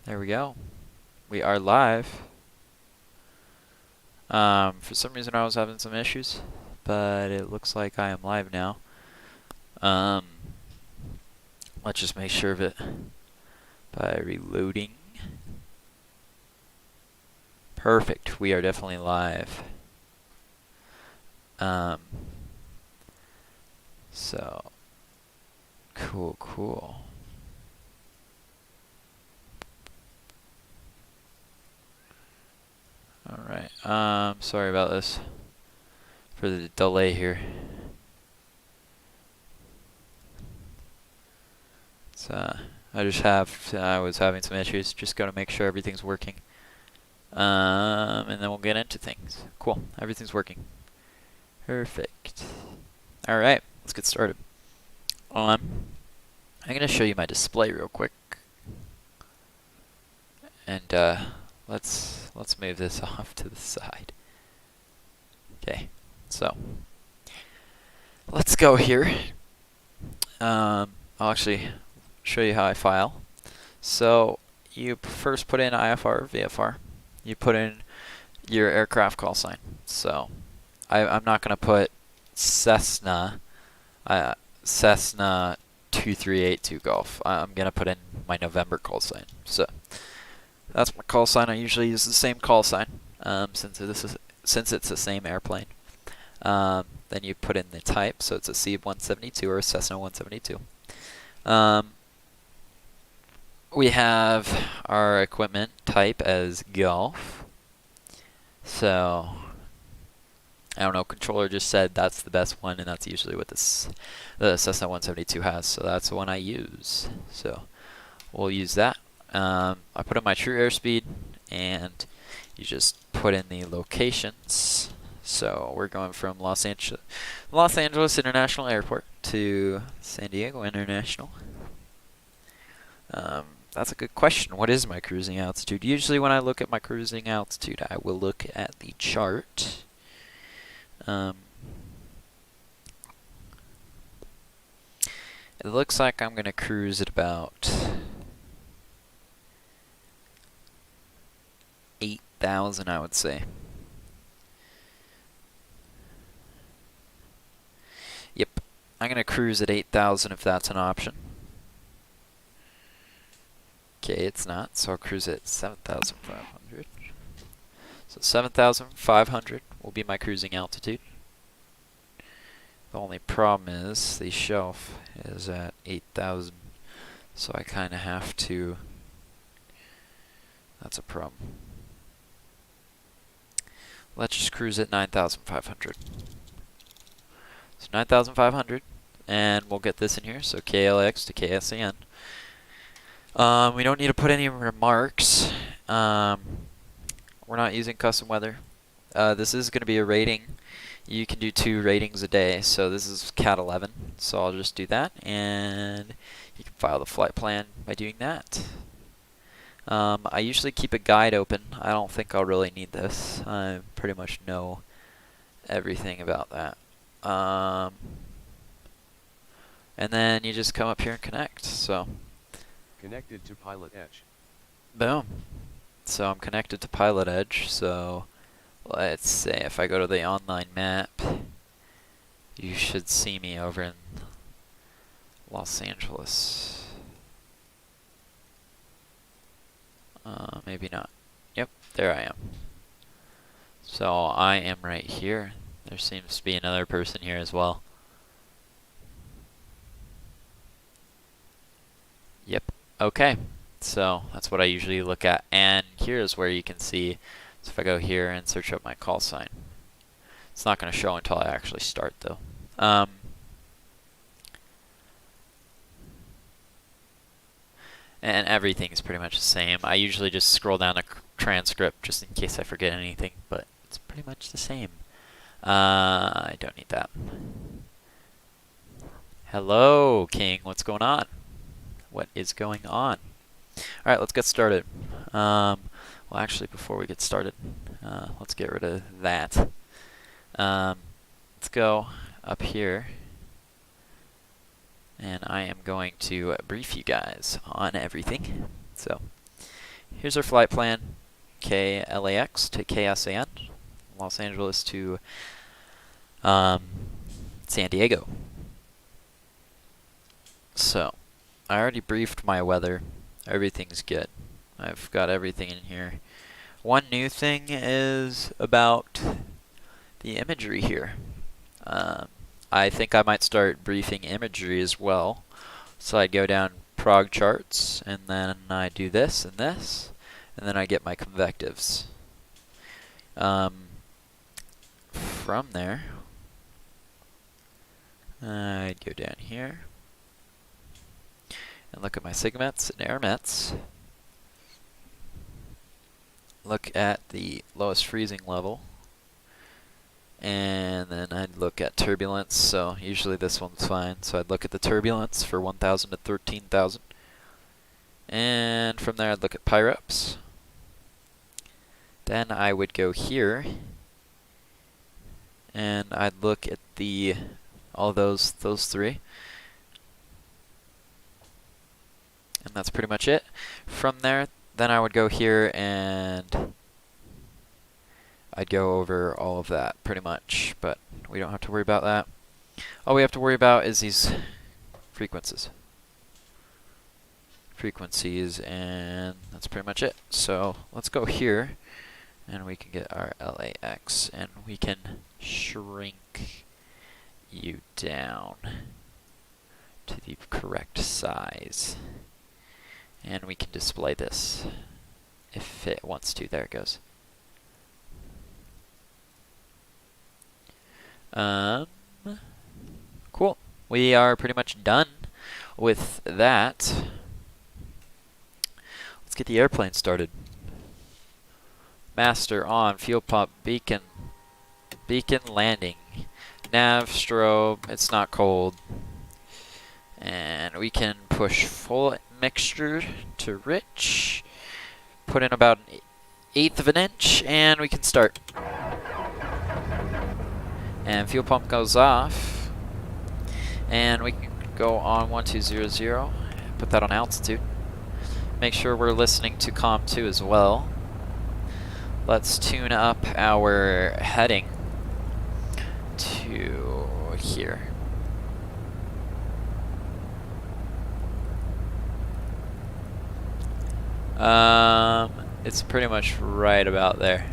There we go. We are live. For some reason I was having some issues, but it looks like I am live now. Um, let's just make sure of it by reloading. Perfect. We are definitely live. So cool. Alright, sorry about this for the delay here. I was having some issues, just gotta make sure everything's working. And then we'll get into things. Cool, everything's working. Perfect. Alright, let's get started. I'm gonna show you my display real quick. And let's move this off to the side. Okay, so let's go here. I'll actually show you how I file. So you first put in IFR or VFR. You put in your aircraft call sign. So I'm not going to put Cessna 2382 Golf. I'm going to put in my November call sign. So that's my call sign. I usually use the same call sign since it's the same airplane. Then you put in the type, so it's a C-172 or a Cessna 172. We have our equipment type as Golf. So I don't know, controller just said that's the best one, and that's usually what the Cessna 172 has, so that's the one I use. So we'll use that. I put in my true airspeed, and you just put in the locations. So we're going from Los Angeles International Airport to San Diego International. That's a good question. What is my cruising altitude? Usually when I look at my cruising altitude, I will look at the chart. It looks like I'm going to cruise at about 8,000, I would say. Yep, I'm going to cruise at 8,000 if that's an option. Okay, it's not, so I'll cruise at 7,500. So 7,500 will be my cruising altitude. The only problem is the shelf is at 8,000, so I kind of have to. That's a problem. Let's just cruise at 9,500. So 9,500, and we'll get this in here. So KLX to KSAN. We don't need to put any remarks. We're not using custom weather. This is going to be a rating. You can do 2 ratings a day, so this is CAT-11. So I'll just do that, and you can file the flight plan by doing that. I usually keep a guide open. I don't think I'll really need this. I pretty much know everything about that. And then you just come up here and connect. So connected to PilotEdge. Boom. So I'm connected to PilotEdge. So let's say if I go to the online map, you should see me over in Los Angeles. Maybe not. Yep, there I am. So I am right here. There seems to be another person here as well. Yep. Okay. So that's what I usually look at. And here's where you can see. So if I go here and search up my call sign, it's not going to show until I actually start though. And everything's pretty much the same. I usually just scroll down the transcript just in case I forget anything, but it's pretty much the same. I don't need that. Hello, King. What's going on? What is going on? Alright, let's get started. Well, actually, before we get started, let's get rid of that. Let's go up here. And I am going to brief you guys on everything. So Here's our flight plan. KLAX to KSAN, Los Angeles to San Diego. So, I already briefed my weather. Everything's good. I've got everything in here. One new thing is about the imagery here. I think I might start briefing imagery as well. So I go down prog charts, and then I do this and this, and then I get my convectives. From there, I go down here and look at my sigmets and airmets. Look at the lowest freezing level. And then I'd look at turbulence, so usually this one's fine. So I'd look at the turbulence for 1,000 to 13,000. And from there I'd look at pyreps. Then I would go here, and I'd look at the all those three. And that's pretty much it. From there, then I would go here and I'd go over all of that pretty much, but we don't have to worry about that. All we have to worry about is these frequencies. And that's pretty much it. So let's go here, and we can get our LAX, and we can shrink you down to the correct size. And we can display this if it wants to. There it goes. Cool. We are pretty much done with that. Let's get the airplane started. Master on, fuel pump, beacon landing, nav strobe, it's not cold. And we can push full mixture to rich, put in about an 1/8 of an inch, and we can start. And fuel pump goes off, and we can go on 1200, put that on altitude. Make sure we're listening to COM 2 as well. Let's tune up our heading to here. It's pretty much right about there.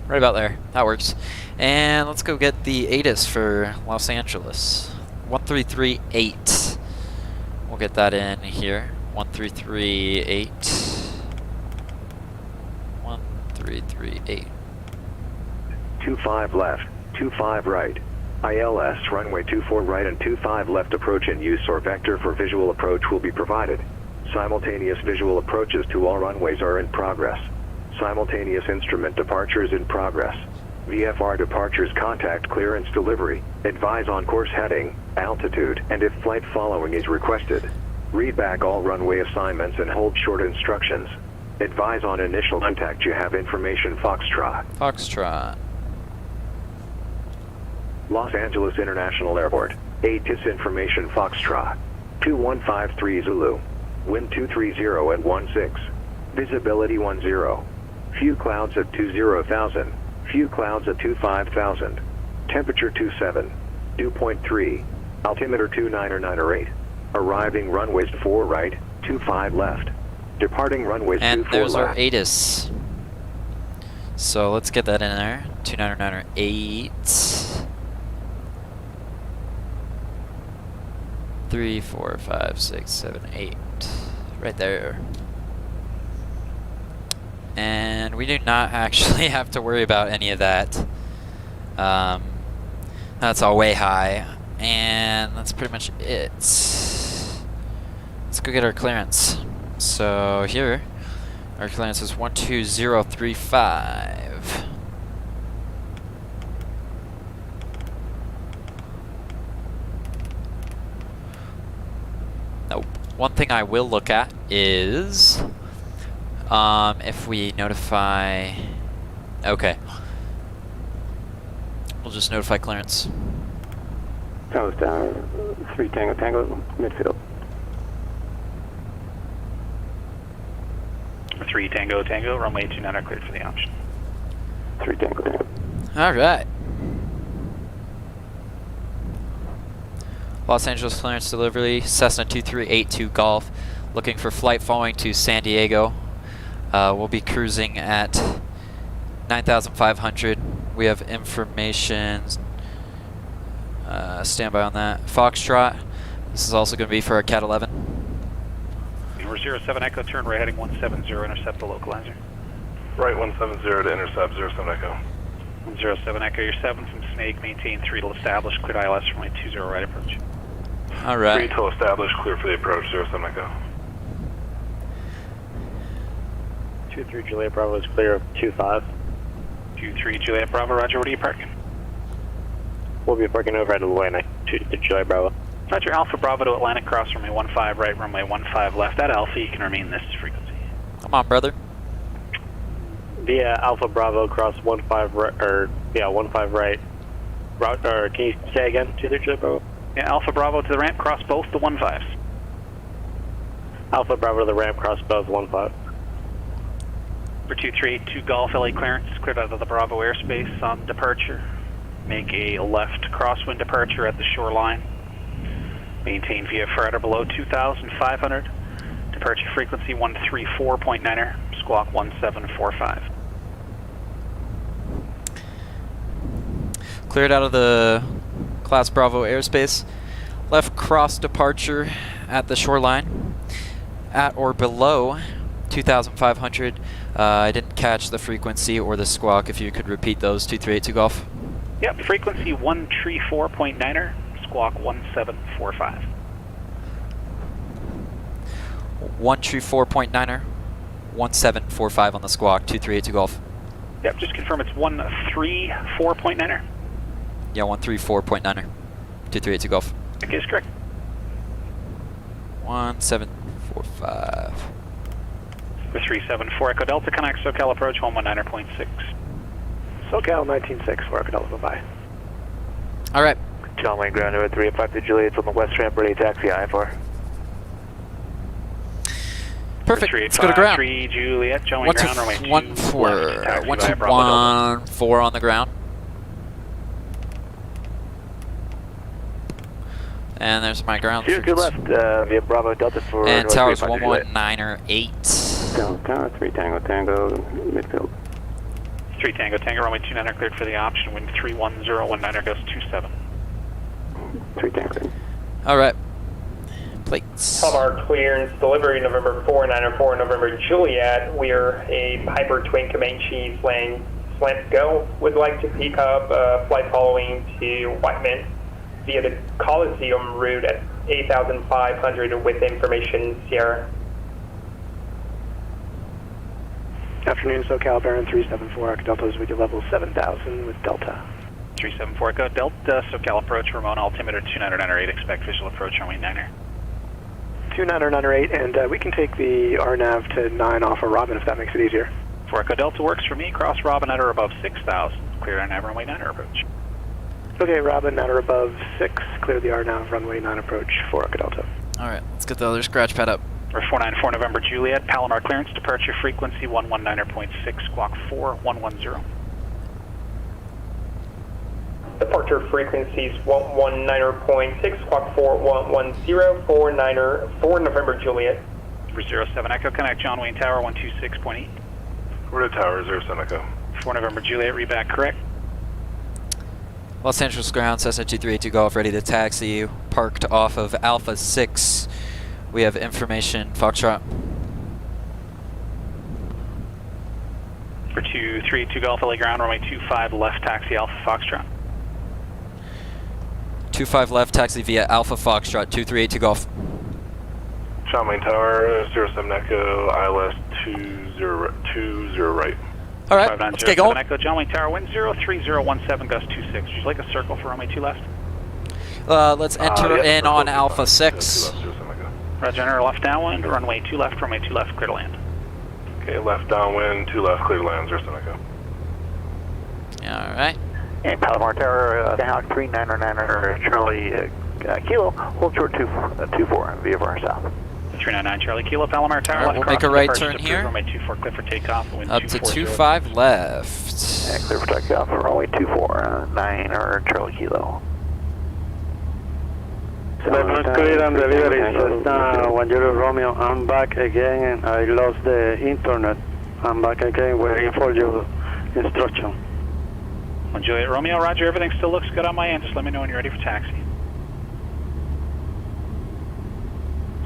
Right about there. That works. And let's go get the ATIS for Los Angeles. 1338. We'll get that in here. 1338. 1338. 25 left, 25 right. ILS runway 24 right and 25 left approach in use or vector for visual approach will be provided. Simultaneous visual approaches to all runways are in progress. Simultaneous instrument departures in progress. VFR departures contact clearance delivery. Advise on course heading, altitude, and if flight following is requested. Read back all runway assignments and hold short instructions. Advise on initial contact. You have information Foxtrot. Foxtrot. Los Angeles International Airport. ATIS information Foxtrot. 2153 Zulu. Wind 230 at 16. Visibility 10. Few clouds at 20,000. Few clouds at 25,000. Temperature 27. Dew point 3. Altimeter 29908. Arriving runways 4 right, 25 left. Departing runways 24 left. And there's our ATIS. So let's get that in there. 29908. 3, 4, 5, 6, 7, 8. Right there. And we do not actually have to worry about any of that. That's all way high. And that's pretty much it. Let's go get our clearance. So here, our clearance is 12035. Now, one thing I will look at is if we notify. Okay. We'll just notify clearance. Tower, 3 Tango Tango, midfield. 3 Tango Tango, runway 29 cleared for the option. 3 Tango Tango. All right. Los Angeles clearance delivery, Cessna 2382 Golf, looking for flight following to San Diego. We'll be cruising at 9,500. We have information. Stand by on that. Foxtrot. This is also going to be for our CAT-11. We're 07 Echo, turn right heading 170, intercept the localizer. Right 170 to intercept 07 Echo. 07 Echo, you're 7 from Snake, maintain 3 to establish, cleared ILS runway 20 right approach. All right. 3 till established, clear for the approach 07 Echo. 23 Juliet Bravo is clear of 25. 23 Juliet Bravo, roger, where are you parking? We'll be parking over at Atlantic, 2 Juliet Bravo. Roger, Alpha Bravo to Atlantic, cross runway 15 right, runway 15 left. At Alpha, you can remain this frequency. Come on, brother. Via Alpha Bravo, cross 15 right, 15 right. Route, or can you say again, 23 Juliet Bravo? Yeah, Alpha Bravo to the ramp, cross both the 15s. Alpha Bravo to the ramp, cross both 15. For 2382 Golf, LA clearance, cleared out of the Bravo airspace on departure. Make a left crosswind departure at the shoreline. Maintain VFR below 2,500. Departure frequency 134.9er, squawk 1745. Cleared out of the Class Bravo airspace. Left cross departure at the shoreline. At or below 2,500. I didn't catch the frequency or the squawk. If you could repeat those, 2382 Golf. Yep, frequency 134.9er, squawk 1745. 134.9er, 1745 on the squawk, 2382 Golf. Yep, just confirm it's 134.9er. Yeah, 134.9er, 2382 Golf. Okay, is correct. 1745. For 374 Echo Delta, connect SoCal approach 119.6. SoCal 19.6 for Echo Delta, bye. All right. John Wayne ground over 385 Juliet's on the west ramp, ready to taxi IFR. Perfect. Let's go to ground. 3 Juliet, John Wayne ground, runway 1214 on the ground. And there's my ground. Zero to left via Bravo Delta for and towers 119 119er 8. Tower 3 Tango Tango midfield. 3 Tango Tango, runway 29er cleared for the option, wind 31019er goes 27. 3 Tango. All right. Plates. Palomar clearance, delivery November 494 November Juliet. We're a Piper Twin Comanche flying slant go. Would like to pick up flight following to Whiteman via the Coliseum route at 8,500 with information Sierra. Afternoon, SoCal, Baron 374, Echo Delta is with you, level 7,000 with Delta. 374 Echo Delta, SoCal approach, Ramon altimeter 2998, expect visual approach runway 9er. 2998, and we can take the RNAV to 9 off of Robin if that makes it easier. 4 Echo Delta works for me, cross Robin at or above 6,000, clear RNAV runway 9er approach. Okay, Robin, at or above 6, clear the RNAV runway 9 approach for Echo Delta. All right, let's get the other scratch pad up. For 494 November Juliet, Palomar clearance, departure frequency 119.6, squawk 4110. Departure frequencies 119.6, squawk 4110, 4 November Juliet. For 07 Echo, connect John Wayne Tower 126.8. We're to Tower 07 Echo. 4 November Juliet, read back correct. Los Angeles ground, Cessna 2382 Golf, ready to taxi you. Parked off of Alpha 6. We have information, Foxtrot. For 232 Golf, LA ground, runway 25 left, taxi Alpha Foxtrot. 25 left, taxi via Alpha Foxtrot, 2382 Golf. John Wayne Tower 07 Echo, ILS 20 right. All right, let's get going. Echo, John Wayne Tower, wind 03017, gust 26. Would you like a circle for runway 2 left? Let's enter in on Alpha 6. Roger, enter left downwind, runway 2 left, clear to land. Okay, left downwind, 2 left, clear to land 07 Echo. All right. And Palomar Tower, Skyhawk 3909er Charlie Kilo, hold short 24 via Var South. 399 Charlie Kilo, Palomar Tower. Alright, we'll left make a right crossing, turn departure here. Runway 24 clear for takeoff. Wind Up to 240. 25 left. Clear for takeoff, runway 24, Charlie Kilo. Clearance clear and delivery, Cessna 10 Romeo. I'm back again and I lost the internet. I'm back again waiting for your instruction. 1 Juliet Romeo, roger, everything still looks good on my end. Just let me know when you're ready for taxi.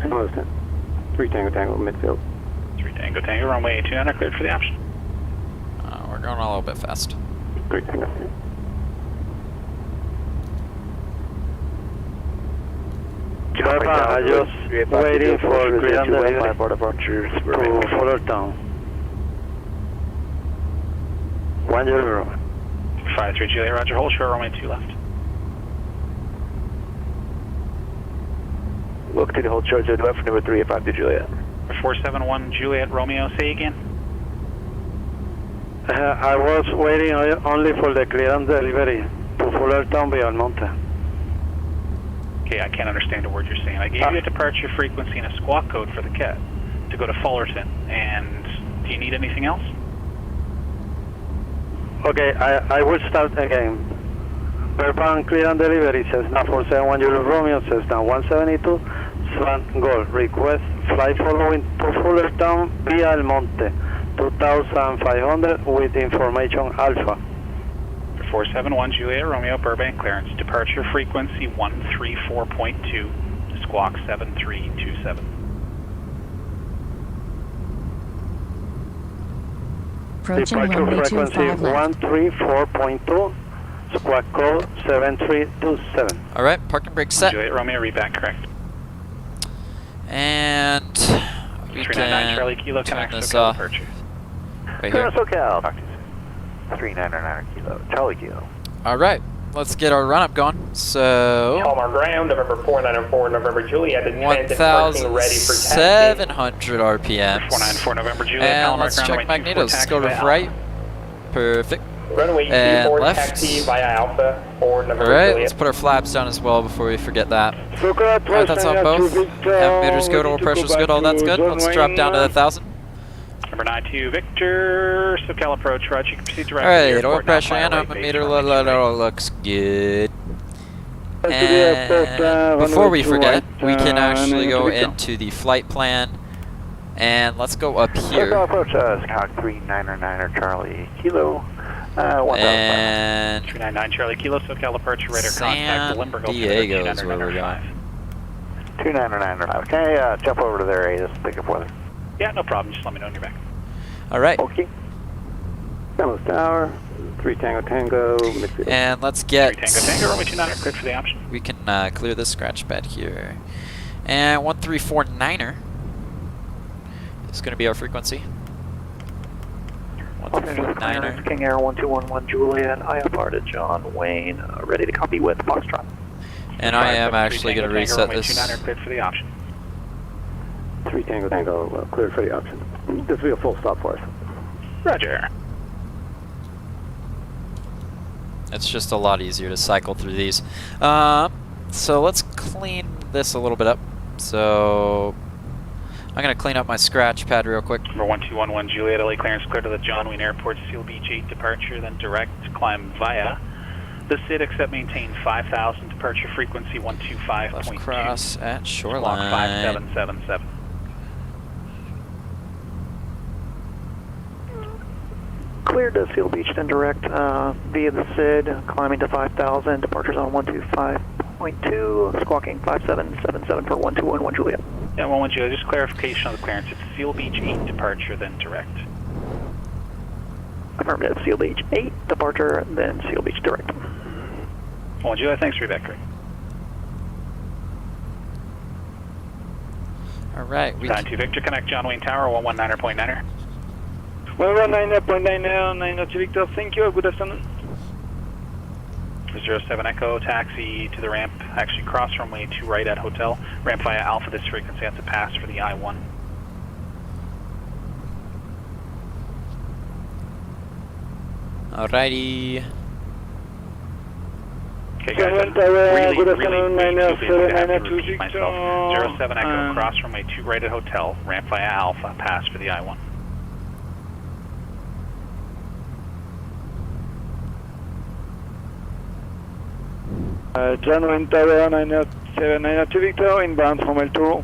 3 Tango Tango midfield. 3 Tango Tango, runway 29 cleared for the option. We're going a little bit fast. 3 Tango. I just waiting for clear and delivery to Fullertown. 10. 53 Juliet, roger, hold short, runway 2 left. Look to the hold short to the left for number 385 Juliet. 471 Juliet Romeo, say again. I was waiting only for the clearance delivery to Fullertown via Almonte. Okay, I can't understand a word you're saying. I gave you a departure frequency and a squawk code for the CAT to go to Fullerton. And do you need anything else? Okay, I will start again. Verbal clear and delivery, Cessna 471 Romeo, Cessna 172, Swan Gold. Request flight following to Fullertown via Almonte, 2500 with information Alpha. 471 Juliet Romeo, Burbank clearance. Departure frequency 134.2, squawk 7327. Approaching Departure runway frequency 25 left. 134.2, squawk code 7327. Alright, parking brake set. Juliet Romeo, read back correct. And we 399 Charlie can Kilo, turn connect this SoCal off departure. right here. SoCal. 399 Kilo, Charlie Kilo. Alright, let's get our run up going. So, Palomar ground, November 494, November Juliet, the transit parking ready for taxi. 1,700 RPMs. 494 November Juliet, And Palomar let's ground, check runway 24 magnetos. Let's go to taxi right. Perfect. Runway And 24 left. taxi via Alpha for November Alright, Juliet. let's put our flaps down as well before we forget that. Alright, Alright, that's on both. Meters good, oil pressure's good, all that's good. Let's drop down to 1,000. Number 92 Victor, SoCal approach, roger, you can proceed direct to the Alright, airport. oil now, pressure fly and right oil base, meter runway 28. looks good. And before we forget, we can actually go into the flight plan. And let's go up here. Approach, Scout 399 Charlie Kilo, 1000. And 399 Charlie Kilo, SoCal approach, radar contact, San Limburgo, Diego is where we're going. 299. Can I jump over to their area just to pick up weather? Yeah, no problem, just let me know when you're back. Alright, Okay. Dallas Tower, 3 Tango Tango, midfield. and let's 3 get... Tango Tango, runway 29 cleared for the option. We can clear this scratch pad here. And 1349er is going to be our frequency. 1349er. King Air 1211 Juliet, IFR to John Wayne, ready to copy with Foxtrot. And I am actually going to reset this. 29 cleared for the option. 3 Tango Tango, cleared for the option. This will be a full stop for us. Roger. It's just a lot easier to cycle through these. So let's clean this a little bit up. So I'm going to clean up my scratch pad real quick. Number 1211 Juliet, LA clearance clear to the John Wayne Airport, Seal Beach 8 departure, then direct climb via the SID, except maintain 5,000, departure frequency 125.2. Left cross at Squawk shoreline. 5777. Cleared to Seal Beach, then direct via the SID, climbing to 5,000, departures on 125.2, squawking 5777 for 1211 Juliet. Yeah, 11 Juliet, just clarification on the clearance. It's Seal Beach 8 departure, then direct. Affirmative, Seal Beach 8, departure, then Seal Beach direct. 11 Juliet, thanks, Rebecca. Alright, we 92 Victor, connect John Wayne Tower, 119.9er. 119.9 Victor, thank you, good afternoon. 07 Echo, taxi to the ramp, actually cross runway 2 right at hotel. Ramp via Alpha, this frequency has to pass for the I-1. Alrighty. Okay, guys, I'm really way too busy to have to repeat myself. 07 Echo, cross runway 2 right at hotel, ramp via Alpha, pass for the I-1. John Wind Tower 992 Victor, inbound from El Toro.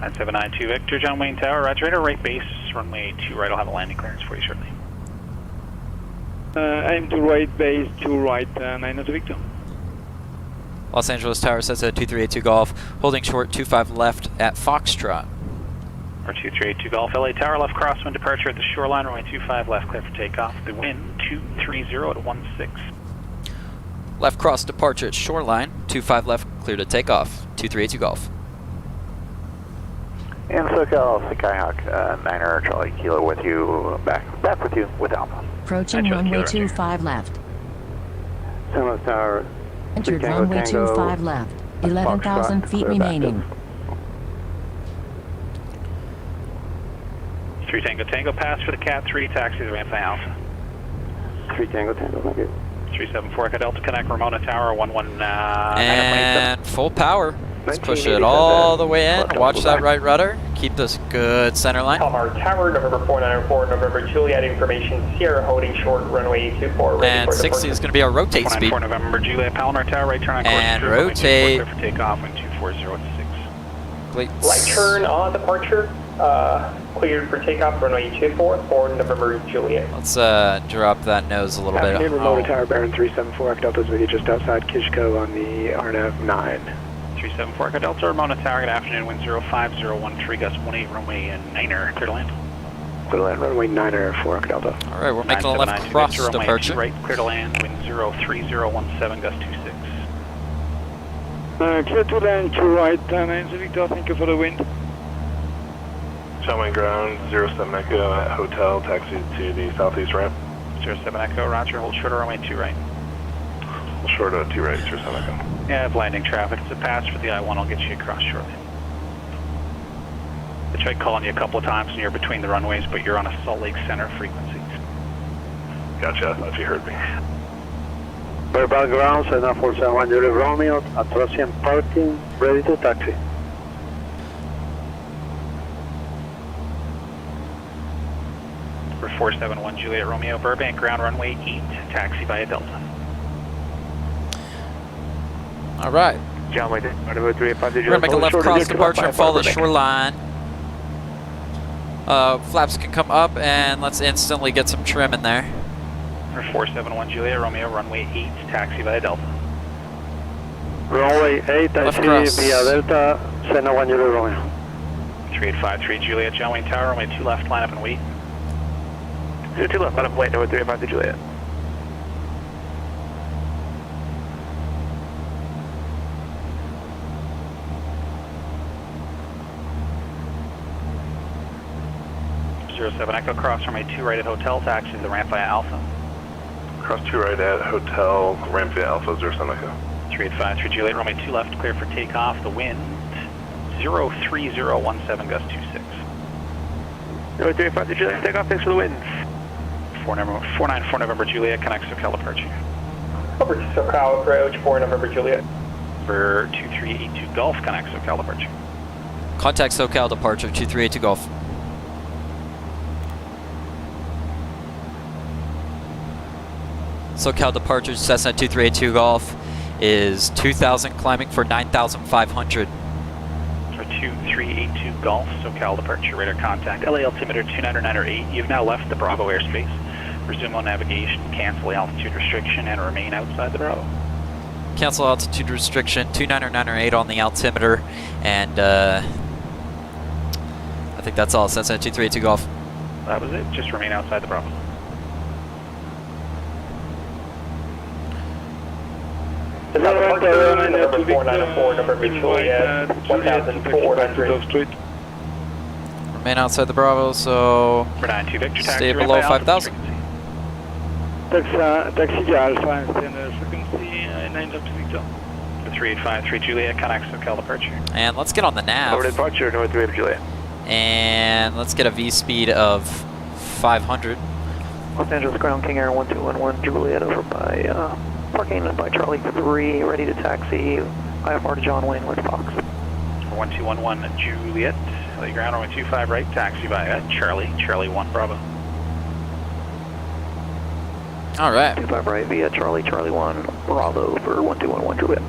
9792 Victor, John Wayne Tower, roger, radar right base, runway 2 right, I'll have a landing clearance for you shortly. Aim to right base, 2 right, 992 Victor. Los Angeles Tower says at 2382 Golf, holding short 25 left at Foxtrot. Or 2382 Golf, LA Tower, left crosswind departure at the shoreline, runway 25 left, clear for takeoff. The wind 230 at 16. Left cross departure at shoreline, 25 left, clear to takeoff. 2382 Golf. And SoCal, Skyhawk, 9er Charlie Kilo with you, back with you with Alpha. Approaching runway 25 left. San Luis Tower. Entered runway 25 left. 11,000 feet remaining. 3 Tango Tango, pass for the CAT-3, taxi the ramp via Alpha. 3 Tango Tango, thank you. 374 Echo Delta, connect Ramona Tower, 11. And full power. Let's push it all the way in. Watch that right rudder. Keep this good center line. Palomar Tower, November 494, November Juliet, information Sierra holding short, runway 24, ready And for 60 departure. is going to be our rotate speed. 494 November Juliet, Palomar Tower, right turn on course. And through, rotate. Clear for takeoff, wind 240 at 6. Light turn on departure, cleared for takeoff, runway 24 for November Juliet. Let's drop that nose a little bit. Afternoon, Ramona Tower, Baron 374, Echo Delta's with you just outside Kishko on the RNAV 9. 374 Echo Delta, Ramona Tower, good afternoon, wind 05013, gust 18, runway 9er, clear to land. Clear to land, runway 9er for Echo Delta. All right, we're making a left 9792 cross Victor, runway 2 departure. right, clear to land, wind 03017, gust 26. Clear to land, 2 right, 992 Victor, thank you for the wind. John Wayne ground, 07 Echo at hotel, taxi to the southeast ramp. 07 Echo, roger, hold short, runway 2 right. Short of 2 right, 07 Echo. Yeah, I have landing traffic. It's a pass for the I-1. I'll get you across shortly. I tried calling you a couple of times and you're between the runways, but you're on a Salt Lake Center frequency. Gotcha, I thought you heard me. Verbal ground, Cessna 471 Juliet Romeo, Atrocian parking, ready to taxi. For 471 Juliet Romeo, Burbank, ground runway 8, taxi via Delta. All right. John Wayne, We're going to make a left cross departure and follow the shoreline. Flaps can come up, and let's instantly get some trim in there. For 471 Juliet Romeo, runway 8, taxi via Delta. Runway 8, Left taxi cross. via Delta, Cessna 1 Juliet Romeo. 3853 Juliet, John Wayne Tower, runway 2 left, line up and wait. 2 left, line up and wait, number 353 Juliet. Seven Echo, cross runway 2 right at hotel, taxi to the ramp via Alpha. Cross 2 right at hotel, ramp via Alpha, 07 Echo. 3853 Juliet, runway 2 left, clear for takeoff. The wind 03017, gust 26. Number 353 Juliet, takeoff, thanks for the wind. 494 November Juliet, connects SoCal departure. Over to SoCal approach for November Juliet. For 2382 Golf, connects SoCal departure. Contact SoCal departure, 2382 Golf. SoCal departure, Cessna 2382 Golf is 2,000, climbing for 9,500. For 2382 Golf, SoCal departure, radar contact, LA altimeter 29908. You've now left the Bravo airspace. Resume on navigation, cancel the altitude restriction, and remain outside the Bravo. Cancel altitude restriction, 29908 on the altimeter, and I think that's all. Cessna 2382 Golf. That was it. Just remain outside the Bravo. November 494, November Juliet, 1,400. Remain outside the Bravo, so For 92 Victor, taxi stay ramp below via Alpha 5,000. frequency. Taxi Alpha, standard frequency, 9 Victor. For 3853 Juliet, connects SoCal departure. And let's get on the nav. Over departure, number 3 Juliet. And let's get a V speed of 500. Los Angeles ground, King Air 1211 Juliet over by Parking by Charlie 3, ready to taxi. IFR to John Wayne with Fox. 1211 Juliet, lay ground runway 25 right, taxi by Charlie 1 Bravo. All right. 25 right via Charlie 1 Bravo for 1211 Juliet.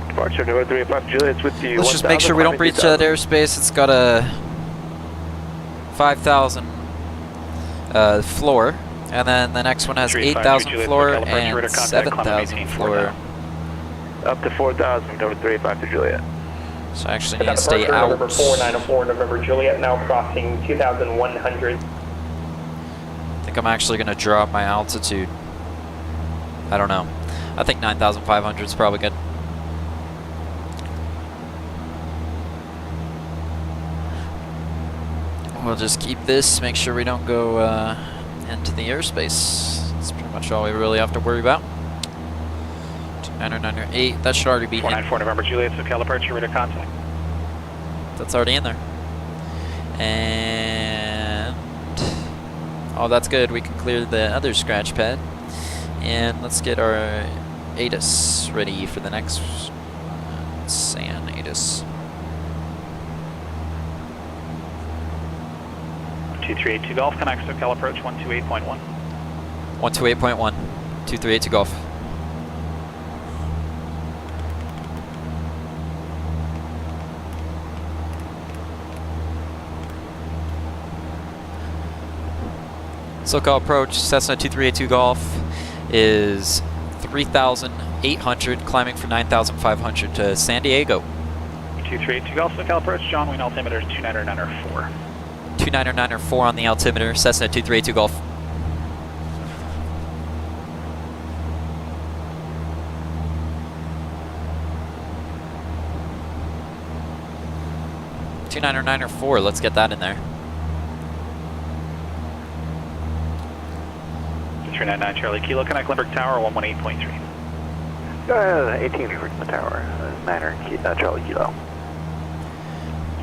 Departure number 35 Juliet's with you. Let's just make sure we don't breach that airspace. It's got a 5,000 floor, and then the next one has 8,000 floor and 7,000 floor. Up to 4,000, number 35 to Juliet. So I actually need to stay out. November 4904 November Juliet, now crossing 2,100. I think I'm actually going to drop my altitude. I don't know. I think 9,500 is probably good. We'll just keep this, make sure we don't go into the airspace. That's pretty much all we really have to worry about. 90908, that should already be in. 494 November Juliet, so SoCal departure, ready to contact. That's already in there. And oh, that's good. We can clear the other scratch pad. And let's get our ATIS ready for the next SAN ATIS. 2382 Golf, connect SoCal approach 128.1. 128.1, 2382 Golf. SoCal approach, Cessna 2382 Golf is 3,800, climbing for 9,500 to San Diego. 2382 Golf, SoCal approach, John Wayne altimeter is 29904. 29904 on the altimeter, Cessna 2382 Golf. .29904, let's get that in there. 399 Charlie Kilo, connect Limburg Tower 118.3. 18 from the tower, Manor, Charlie Kilo.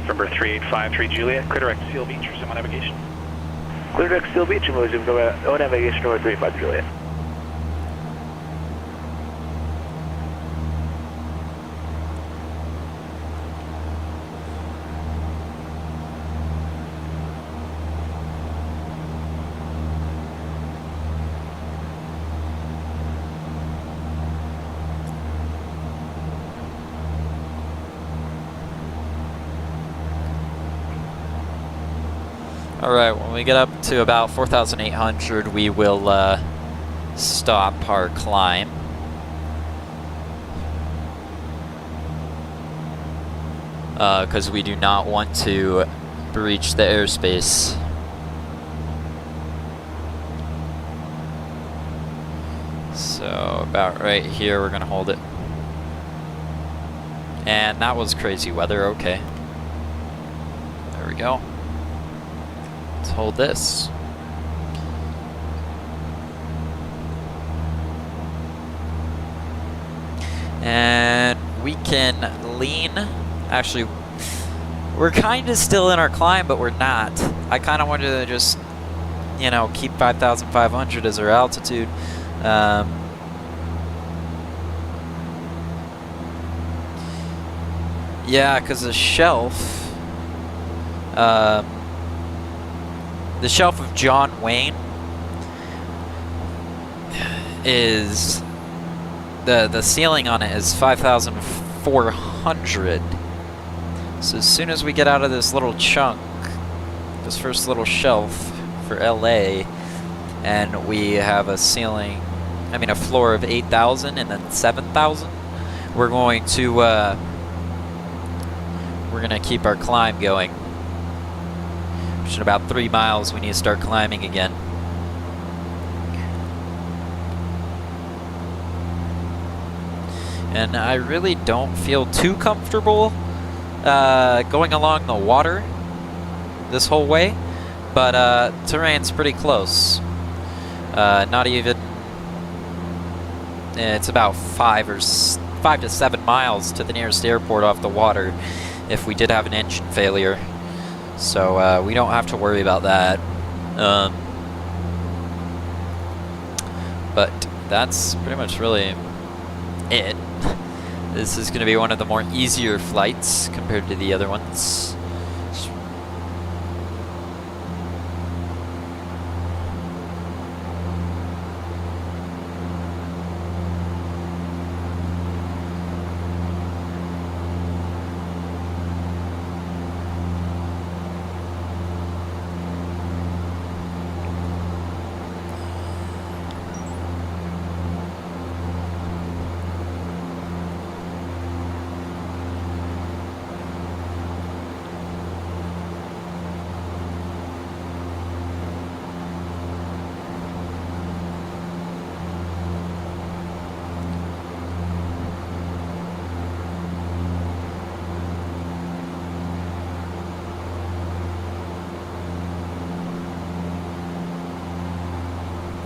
November 3853 Juliet, clear direct Seal Beach, resume on navigation. Clear deck Steel Beach and resume on navigation number 35 Juliet. Alright, when we get up to about 4,800, we will stop our climb. Because we do not want to breach the airspace. So about right here, we're gonna hold it. And that was crazy weather, okay. There we go. Let's hold this. And we can lean. Actually, we're kind of still in our climb, but we're not. I kind of wanted to just, you know, keep 5,500 as our altitude. Yeah, because the shelf of John Wayne is the ceiling on it is 5,400. So as soon as we get out of this little chunk, this first little shelf for LA, and we have a ceiling, I mean a floor of 8,000 and then 7,000, we're going to keep our climb going. Which in about 3 miles we need to start climbing again. And I really don't feel too comfortable going along the water this whole way, but terrain's pretty close. Not even, it's about 5 to 7 miles to the nearest airport off the water if we did have an engine failure. So we don't have to worry about that. But that's pretty much really it. This is going to be one of the more easier flights compared to the other ones.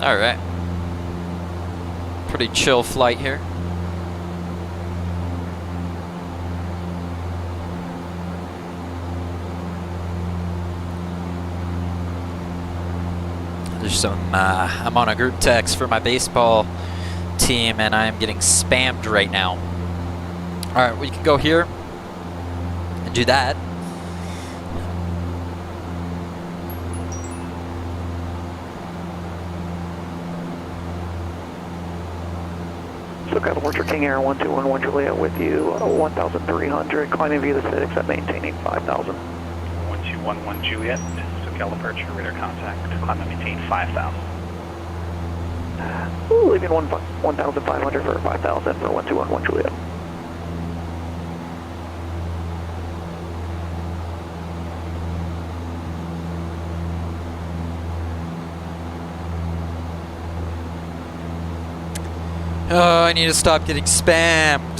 Alright. Pretty chill flight here. There's some, I'm on a group text for my baseball team and I'm getting spammed right now. Alright, we can go here and do that. SoCal Departure King Air 1211 Juliet with you, 1,300, climbing via the SID, except maintaining 5,000. 1211 Juliet, SoCal Departure, radar contact, climb and maintain 5,000. Leaving 1,500 for 5,000 for 1211 Juliet. Oh, I need to stop getting spammed.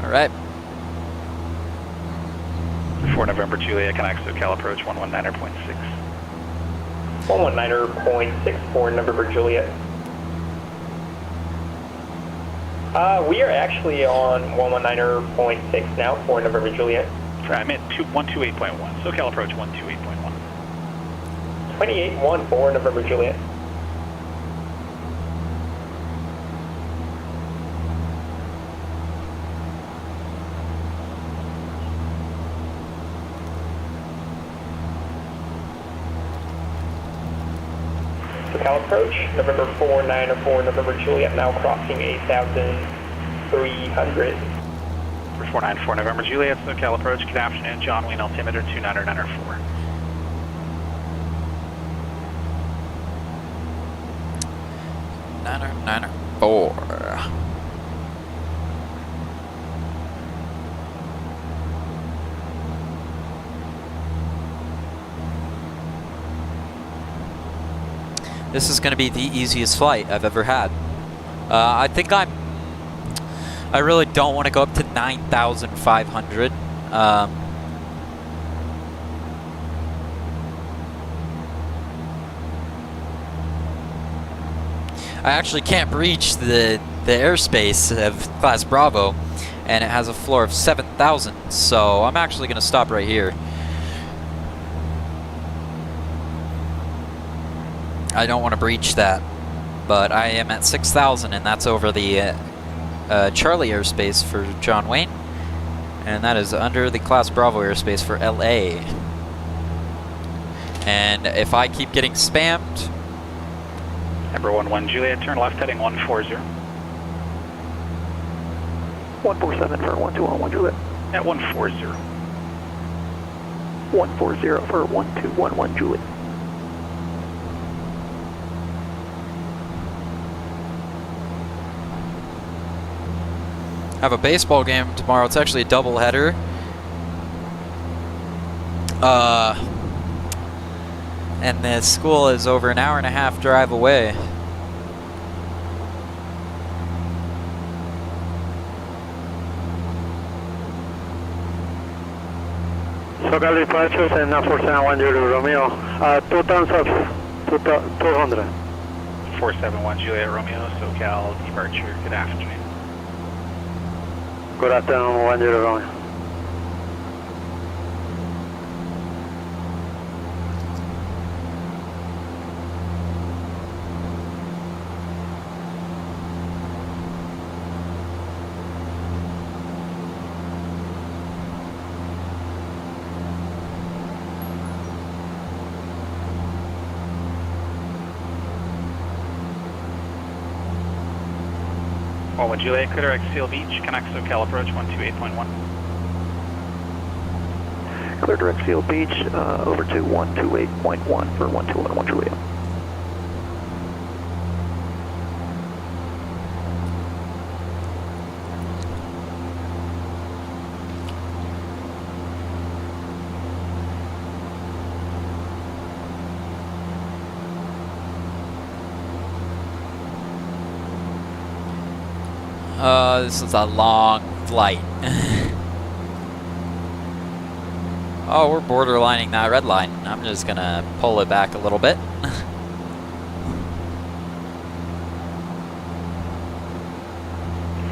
Alright. 4 November Juliet, connects SoCal approach 119.6. 119.64 November Juliet. We are actually on 119.6 now, 4 November Juliet. I'm at 128.1, SoCal approach 128.1. 2814 November Juliet. SoCal approach, November 494 November Juliet, now crossing 8,300. 494 November Juliet, SoCal approach, good afternoon, John Wayne altimeter 2994. Niner 4. This is going to be the easiest flight I've ever had. I think I really don't want to go up to 9,500. I actually can't breach the airspace of Class Bravo, and it has a floor of 7,000, so I'm actually going to stop right here. I don't want to breach that, but I am at 6,000, and that's over the Charlie airspace for John Wayne, and that is under the Class Bravo airspace for LA. And if I keep getting spammed, Number 11 Juliet, turn left heading 140. 147 for 1211 Juliet. At 140. 140 for 1211 Juliet. I have a baseball game tomorrow. It's actually a doubleheader. And the school is over an hour and a half drive away. SoCal departure, Cessna 471 Juliet Romeo, 2 tons of 200. 471 Juliet Romeo, SoCal departure, good afternoon. Good afternoon, 1 Juliet Romeo. 1 Juliet, clear direct Seal Beach, connect SoCal approach 128.1. Clear direct Seal Beach, over to 128.1 for 121 Juliet. This is a long flight. Oh, we're borderlining that red line. I'm just gonna pull it back a little bit.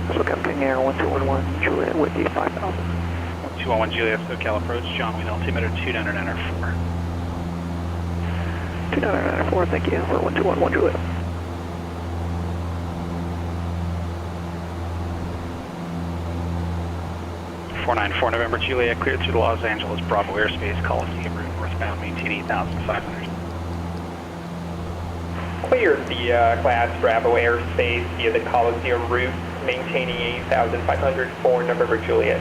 SoCal King Air 1211 Juliet with you 5,000. 1211 Juliet, SoCal approach, John Wayne altimeter 2994. 2994, thank you, for 1211 Juliet. 494 November Juliet, cleared through the Los Angeles Bravo airspace, Coliseum route northbound, maintain 8,500. Clear the Class Bravo airspace via the Coliseum route, maintaining 8,500 for November Juliet.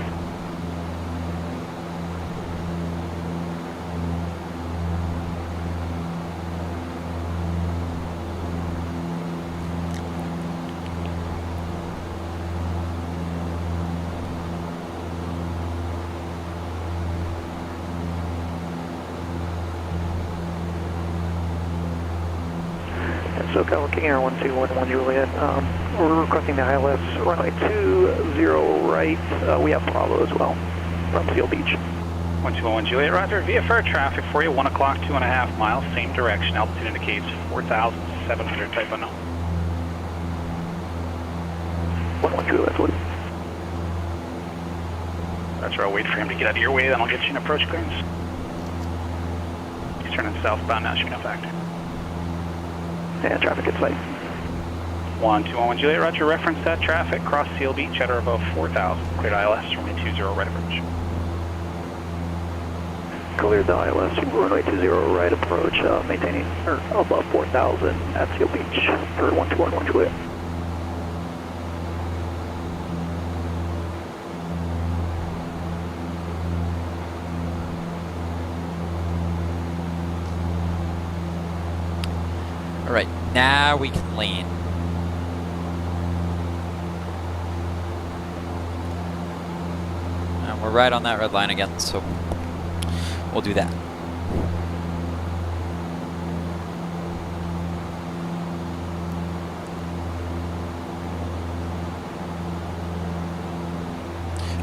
SoCal King Air 1211 Juliet, we're requesting the ILS runway 20 right. We have Bravo as well from Seal Beach. 1211 Juliet, roger. VFR traffic for you, 1 o'clock, 2.5 miles, same direction. Altitude indicates 4,700, type unknown. 11 Juliet, what? Roger, I'll wait for him to get out of your way, then I'll get you an approach clearance. He's turning southbound now, should be no factor. Yeah, traffic at sight. 1211 Juliet, roger, reference that traffic, cross Seal Beach at or above 4,000, cleared ILS, runway 20 right approach. Cleared the ILS, runway 20 right approach, maintaining, or above 4,000 at Seal Beach for 1211 Juliet. Alright, now we can lean. And we're right on that red line again, so we'll do that.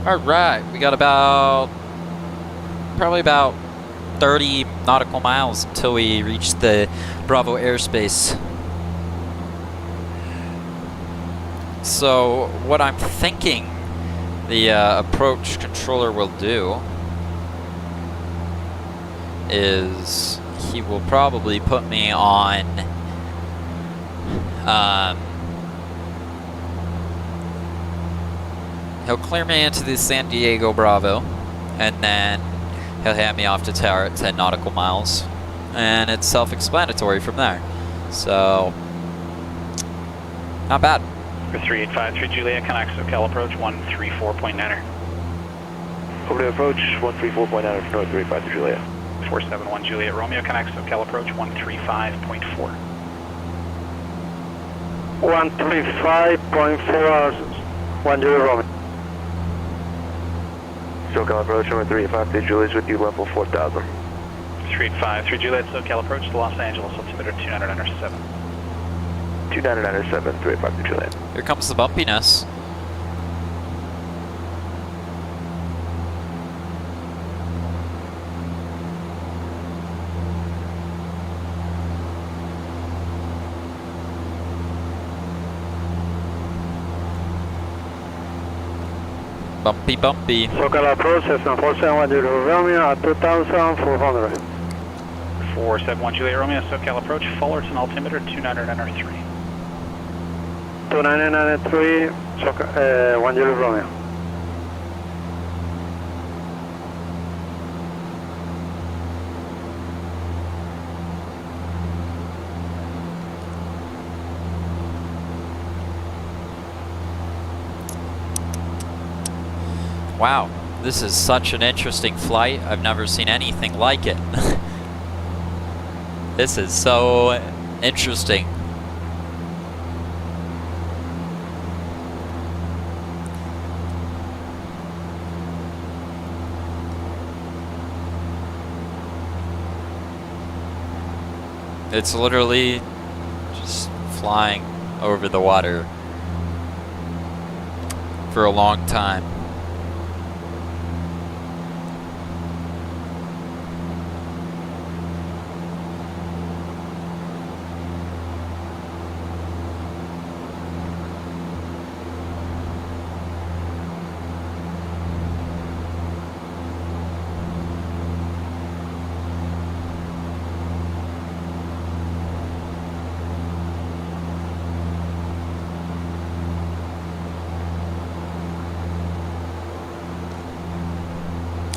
Alright, we got probably about 30 nautical miles until we reach the Bravo airspace. So what I'm thinking the approach controller will do is he will probably put me on he'll clear me into the San Diego Bravo, and then he'll hand me off to tower at 10 nautical miles, and it's self-explanatory from there. So, not bad. For 3853 Juliet, connect SoCal approach 134.9er. Over to approach 134.9er for 353 Juliet. 471 Juliet Romeo, connect SoCal approach 135.4. 135.4, 1 Juliet Romeo. SoCal approach number 3853 Juliet with you, level 4,000. 3853 Juliet, SoCal approach to Los Angeles, altimeter 2997. 2997, 3853 Juliet. Here comes the bumpiness. Bumpy, bumpy. SoCal approach, Cessna 471 Juliet Romeo at 2,400. 471 Juliet Romeo, SoCal approach, Fullerton, altimeter 2993. 2993, 1 Juliet Romeo. Wow, this is such an interesting flight. I've never seen anything like it. This is so interesting. It's literally just flying over the water for a long time.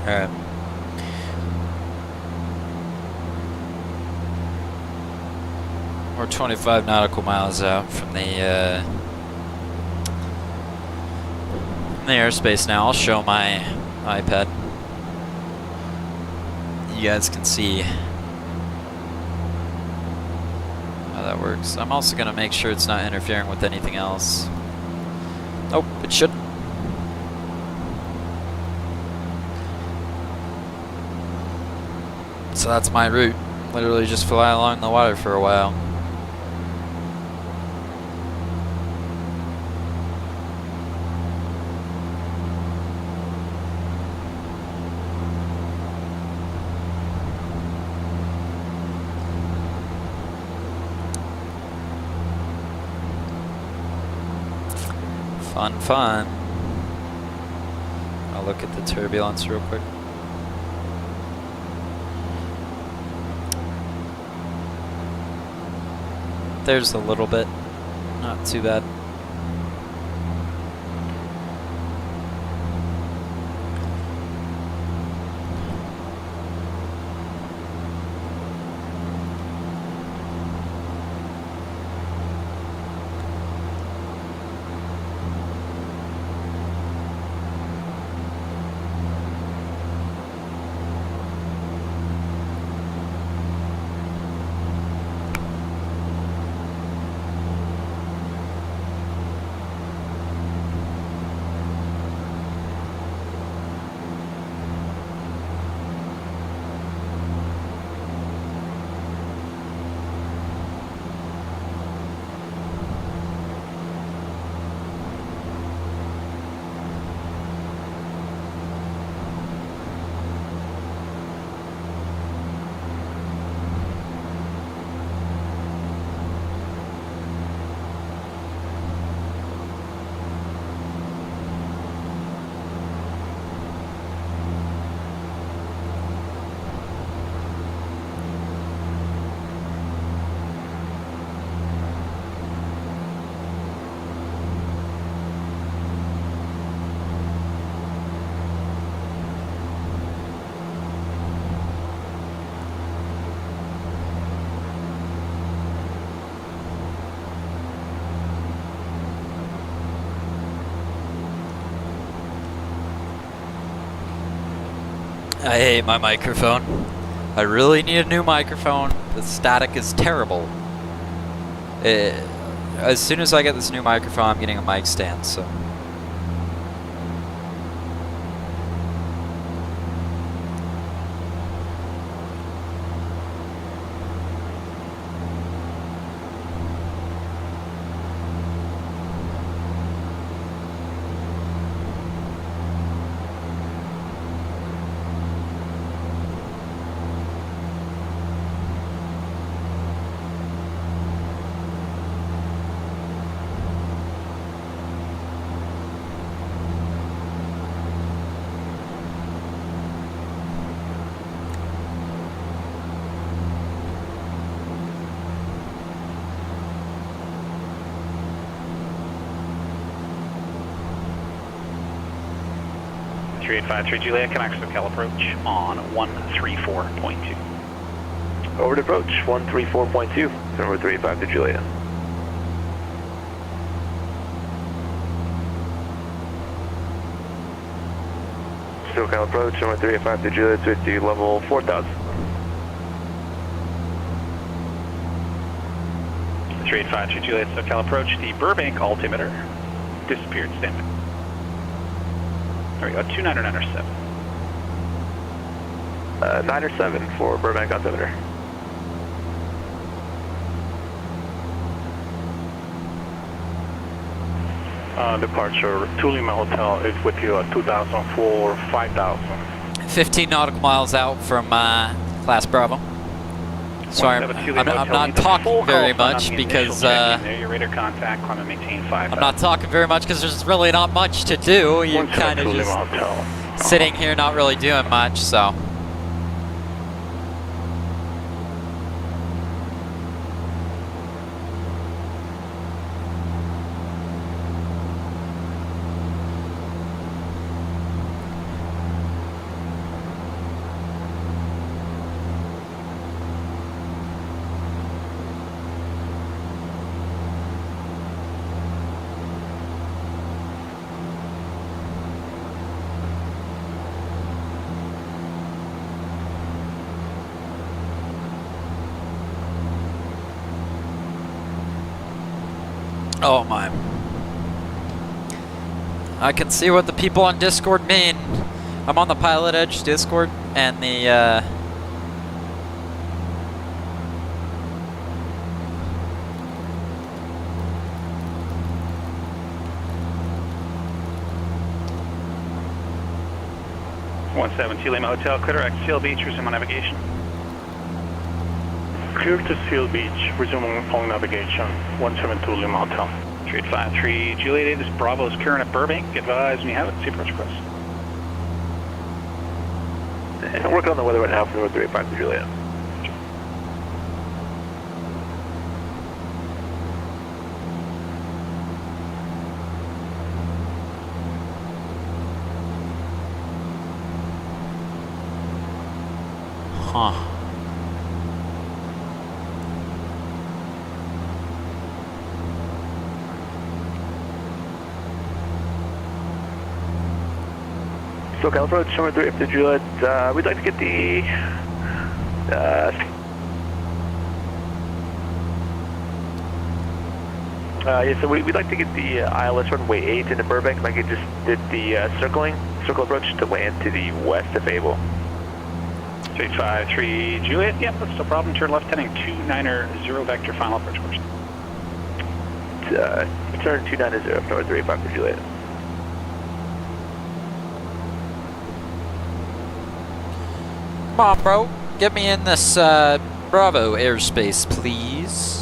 Alright. We're 25 nautical miles out from the airspace now. I'll show my iPad. You guys can see how that works. I'm also going to make sure it's not interfering with anything else. Nope, it shouldn't. So that's my route. Literally just fly along the water for a while. Fun, fun. I'll look at the turbulence real quick. There's a little bit, not too bad. I hate my microphone. I really need a new microphone. The static is terrible. As soon as I get this new microphone, I'm getting a mic stand, so. Juliet, connects to Cal approach on 134.2. Over to approach, 134.2, number 35 to Juliet. SoCal approach, runway 385 to Juliet, with the level 4000. 385 to Juliet, SoCal approach, the Burbank altimeter disappeared, stand by. There we go, 2997. 907 for Burbank altimeter. Departure to Lima Hotel is with you at 2004, 5000. 15 nautical miles out from Class Bravo. Sorry, I'm not talking very much because your radar contact, climb and maintain 5,000. I'm not talking very much because there's really not much to do. You're kind of just sitting here not really doing much, so. Oh my. I can see what the people on Discord mean. I'm on the PilotEdge Discord and the 172 Lima Hotel, clear to Seal Beach, resume on navigation. Clear to Seal Beach, resuming on navigation, 172 Lima Hotel. 3853 Juliet, this Bravo is current at Burbank. Advise when you have it, see approach request. And working on the weather right now for 385 Juliet. Huh. SoCal approach, number 3 up to Juliet. We'd like to get the yeah, so we'd like to get the ILS runway 8 into Burbank. Like it just did the circle approach to land to the west if able. 353 Juliet, yep, that's no problem. Turn left heading 290 vector, final approach course. Turn 290 number 385 for Juliet. Come on, bro. Get me in this Bravo airspace, please.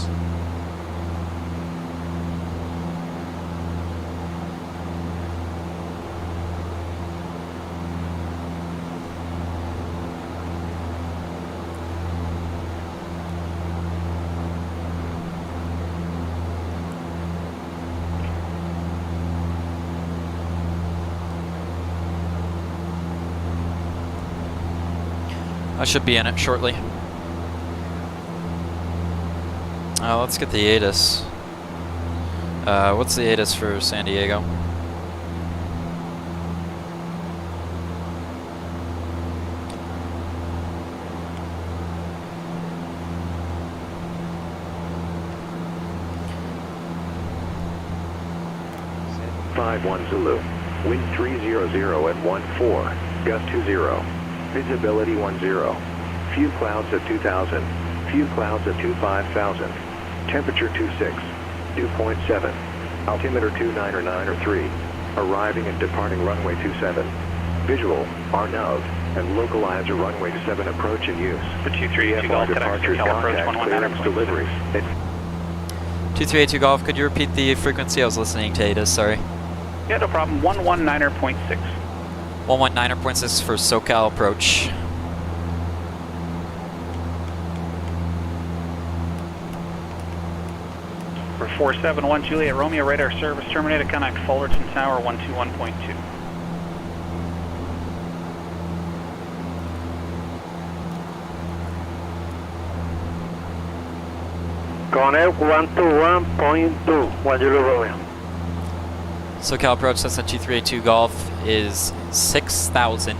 I should be in it shortly. Let's get the ATIS. What's the ATIS for San Diego? One Zulu. Wind 300 at 14. Gust 20. Visibility 10. Few clouds at 2000. Few clouds at 25,000. Temperature 26. Dew point 7. Altimeter 299 Arriving and departing runway 27. Visual, RNAV, and localizer runway 27 approach in use. For 238 Golf, departures, contact, clearance, deliveries. 2382 Golf, could you repeat the frequency? I was listening to ATIS, sorry. Yeah, no problem. 119.6. 119.6 for SoCal approach. For 471 Juliet Romeo, radar service terminated. Connect Fullerton Tower 121.2. Connect 121.2, 1 Romeo. SoCal approach Cessna 2382 Golf is 6,000.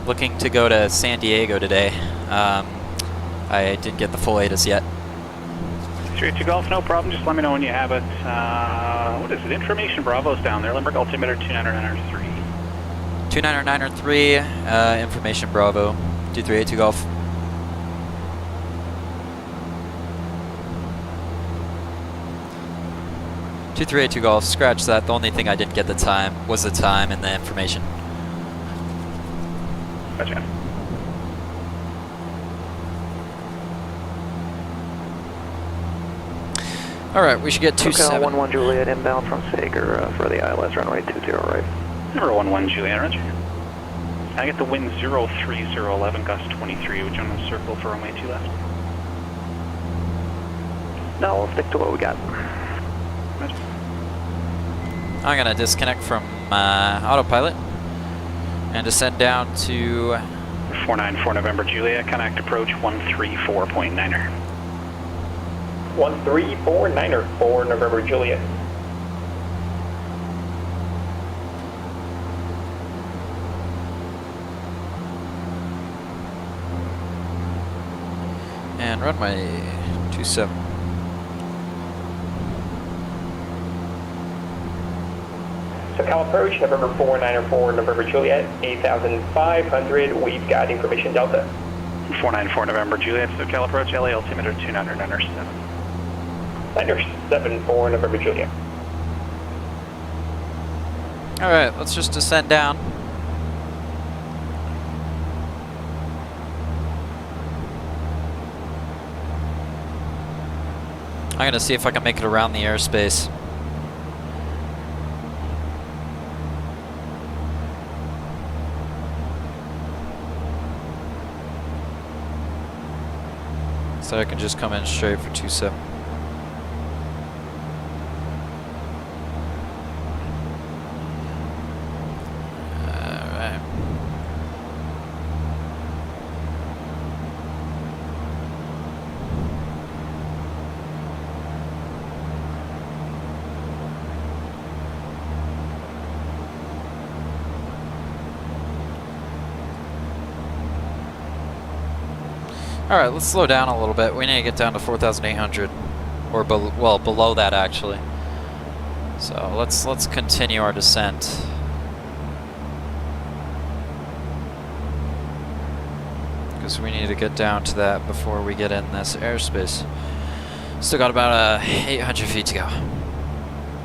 Looking to go to San Diego today. I didn't get the full ATIS yet. 382 Golf, no problem. Just let me know when you have it. What is it? Information Bravo's down there. Limerick altimeter 29903. 29903, information Bravo, 2382 Golf. (2382 Golf), scratch that. The only thing I didn't get the time was the time and the information. Gotcha. Alright, we should get 27. 11 Juliet inbound from Sager for the ILS runway 20 right. Number 11 Juliet, roger. Can I get the wind 03011, gust 23, would you want to circle for runway 2 left? No, we'll stick to what we got. Roger. I'm going to disconnect from autopilot and descend down to 494 November Juliet, connect approach 134.9er. 134.9er for November Juliet. and runway 27. SoCal approach, November 494, November Juliet, 8,500. We've got information Delta. 494 November Juliet, SoCal approach, LA altimeter 299er7. 9er7 for November Juliet. Alright, let's just descend down. I'm gonna see if I can make it around the airspace. So I can just come in straight for 27. Alright. Alright, let's slow down a little bit. We need to get down to 4,800. Or, well, below that, actually. So, let's continue our descent. Because we need to get down to that before we get in this airspace. Still got about 800 feet to go.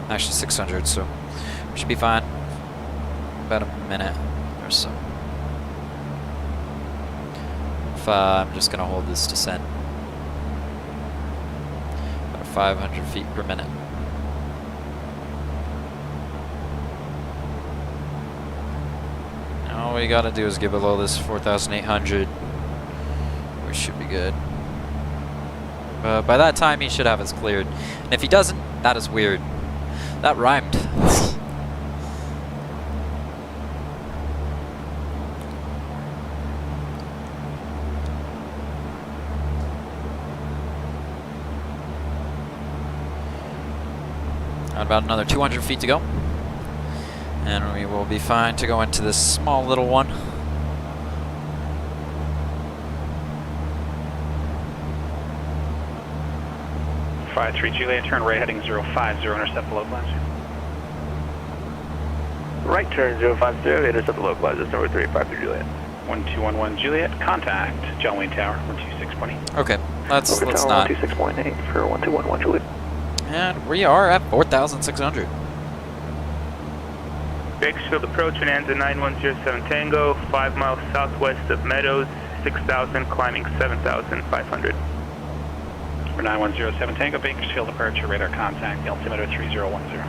Actually, 600, so we should be fine. About a minute or so. I'm just going to hold this descent. About 500 feet per minute. All we got to do is get below this 4,800. We should be good. By that time, he should have us cleared. And if he doesn't, that is weird. That rhymed. About another 200 feet to go, and we will be fine to go into this small little one. Five 3 Juliet, turn right heading 050, intercept the localizer. Right turn 050, intercept the localizer, number 353 Juliet. 1211 Juliet, contact John Wayne Tower, 126.8. Okay, let's Tower not. 126.8 for 1211 Juliet. And we are at 4,600. Bakersfield approach and ends at 9107 Tango, 5 miles southwest of Meadows, 6,000, climbing 7,500. For 9107 Tango, Bakersfield departure, radar contact, the altimeter 3010.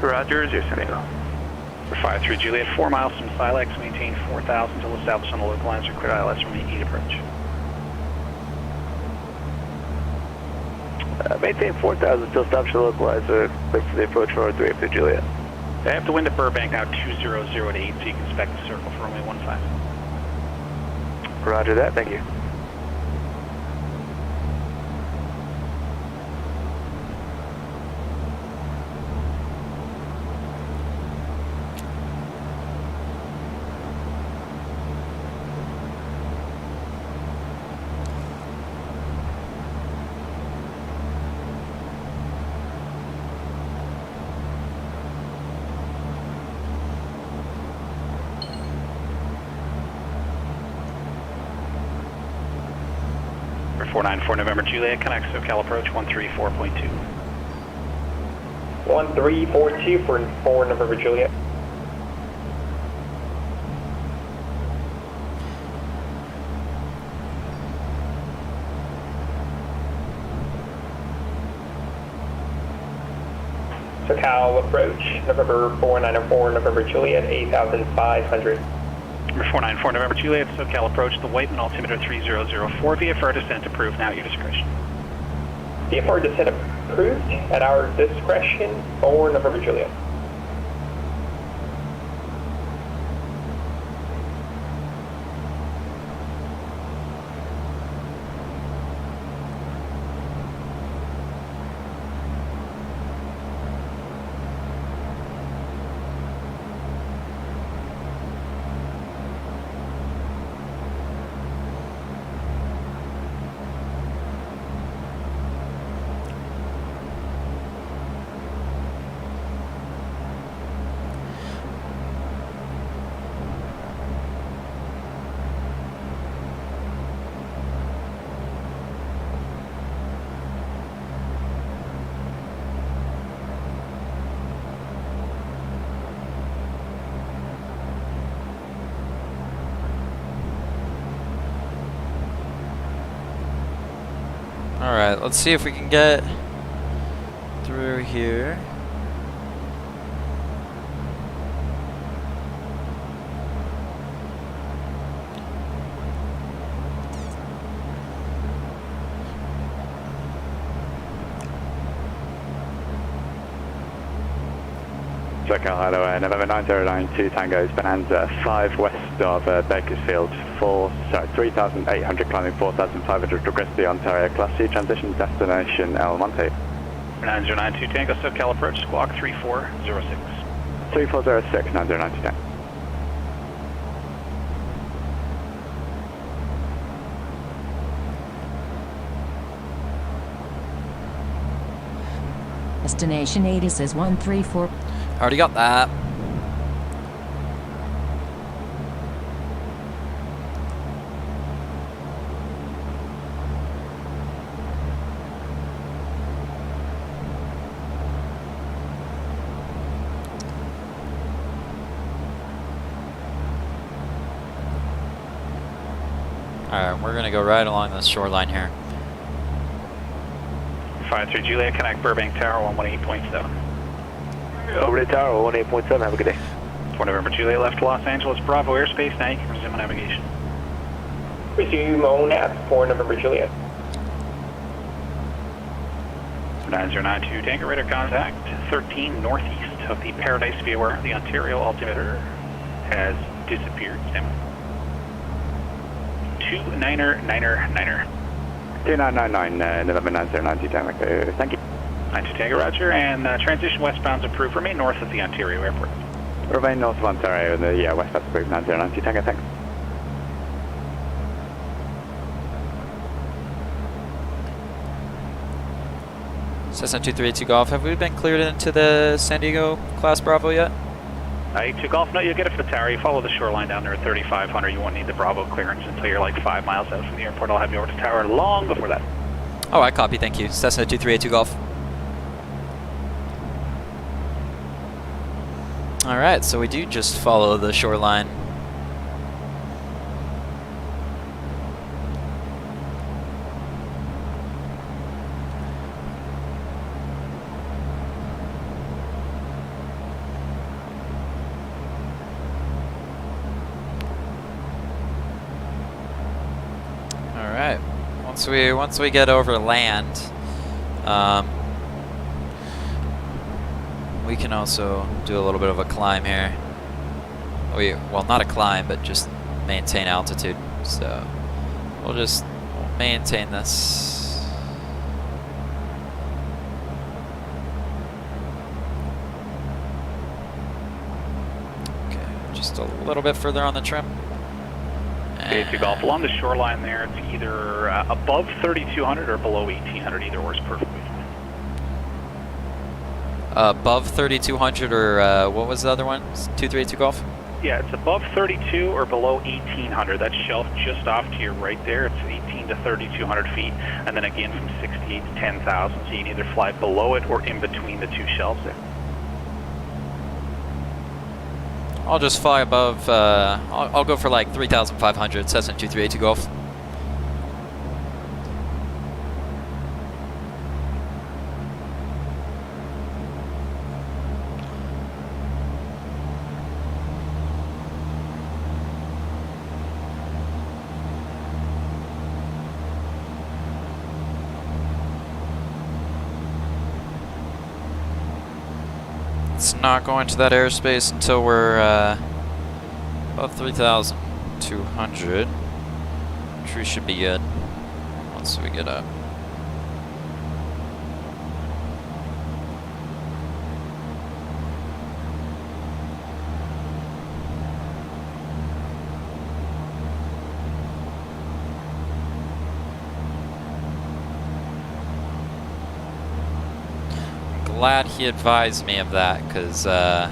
Roger, 07 Tango. For 5-3 Juliet, 4 miles from Silex, maintain 4,000 until established on the localizer, clear ILS from the E approach. Maintain 4,000 until established on the localizer, clear for the approach for 353 Juliet. I have to wind at Burbank now 200 at 8, so you can expect the circle for runway 15. Roger that, thank you. 494 November Juliet, connect SoCal approach 134.2. 1342 for 4 November Juliet. SoCal approach, November 4904 November Juliet, 8,500. Number 494 November Juliet, SoCal approach, the Whiteman altimeter 3004, VFR descent approved, now at your discretion. VFR descent approved at our discretion for November Juliet. Alright, let's see if we can get through here. SoCal Highway, November 9092 Tango, Bonanza, 5 west of Bakersfield, 3,800 climbing 4,500 request the Ontario Class C transition destination El Monte. 9092 Tango, SoCal approach, squawk 3406. 3406, 9092 Tango. Destination 80 says 134. Already got that. Alright, we're gonna go right along the shoreline here. 53 Juliet, connect Burbank Tower 118.7. Over to Tower 18.7, have a good day. 4 November Juliet, left Los Angeles, Bravo airspace, now you can resume navigation. Resume ONAV 4 November Juliet. 9092 Tango radar contact 13 northeast of the Paradise. Be aware the Ontario altimeter has disappeared. 2999. 2999, November 9090 Tango, thank you. 92 Tango, roger, and transition westbound's approved. Remain north of the Ontario airport. Remain north of Ontario in the westbound approved 9090 Tango, thanks. Cessna 238 Golf, have we been cleared into the San Diego Class Bravo yet? To Golf, no, you'll get it for the tower. You follow the shoreline down there at 3,500. You won't need the Bravo clearance until you're like 5 miles out from the airport. I'll have you over to the tower long before that. Oh, I copy, thank you. Cessna 2382 Golf. Alright, so we do just follow the shoreline. Alright, once we get over land, we can also do a little bit of a climb here. Well, not a climb, but just maintain altitude. So we'll just maintain this. Okay, just a little bit further on the trim. Okay, to Golf, along the shoreline there, it's either above 3,200 or below 1,800. Either or is perfectly fine. Above 3,200 or what was the other one? 232 Golf? Yeah, it's above 32 or below 1,800. That shelf just off to your right there, it's 18 to 3,200 feet, and then again from 68 to 10,000. So you can either fly below it or in between the two shelves there. I'll just fly above, I'll go for like 3,500, Cessna 2382 Golf. It's not going to that airspace until we're above 3,200, which we should be good once we get up. Glad he advised me of that, because I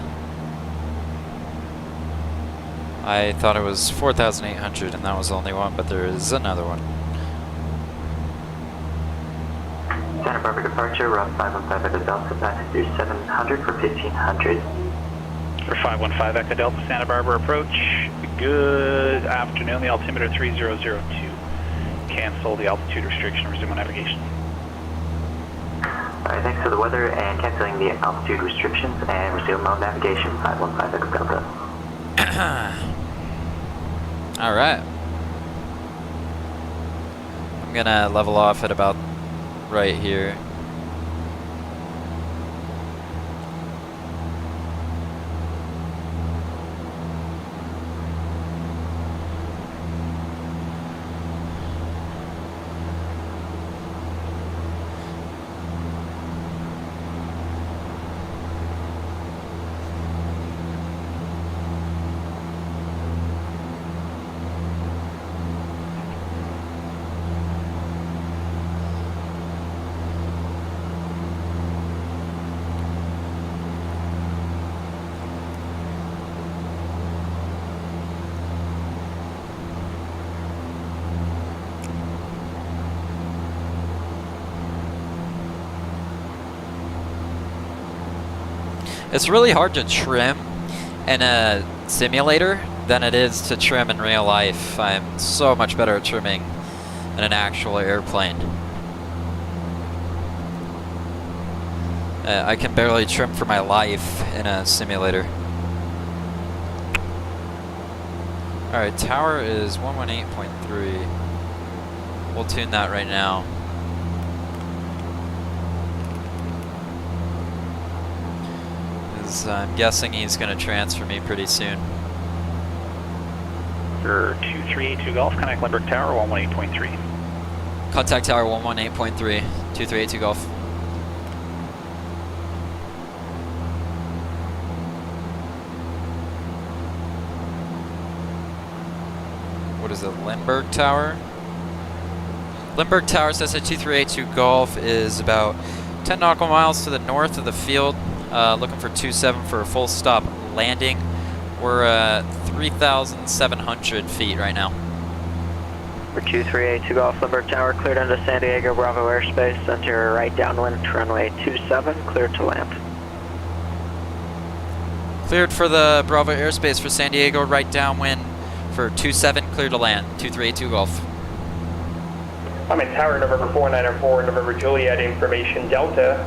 thought it was 4,800 and that was the only one, but there is another one. Santa Barbara departure, route 515 Echo Delta, passenger 700 for 1,500. For 515 Echo Delta, Santa Barbara approach. Good afternoon, the altimeter 3002. Cancel the altitude restriction, resume on navigation. Alright, thanks for the weather and canceling the altitude restrictions and resume on navigation 515 Echo Delta. Alright. I'm gonna level off at about right here. It's really hard to trim in a simulator than it is to trim in real life. I'm so much better at trimming in an actual airplane. I can barely trim for my life in a simulator. Alright, tower is 118.3. We'll tune that right now. I'm guessing he's going to transfer me pretty soon. For 2382 Golf, connect Limburg Tower 118.3. Contact tower 118.3, 2382 Golf. What is it, Limburg Tower? Limburg Tower says that 2382 Golf is about 10 nautical miles to the north of the field. Looking for 27 for a full stop landing. We're at 3,700 feet right now. For 2382 Golf, Limburg Tower, cleared into San Diego Bravo airspace, enter right downwind, runway 27, cleared to land. Cleared for the Bravo airspace for San Diego, right downwind for 27, cleared to land, 2382 Golf. I'm in tower November 494, November Juliet, information Delta,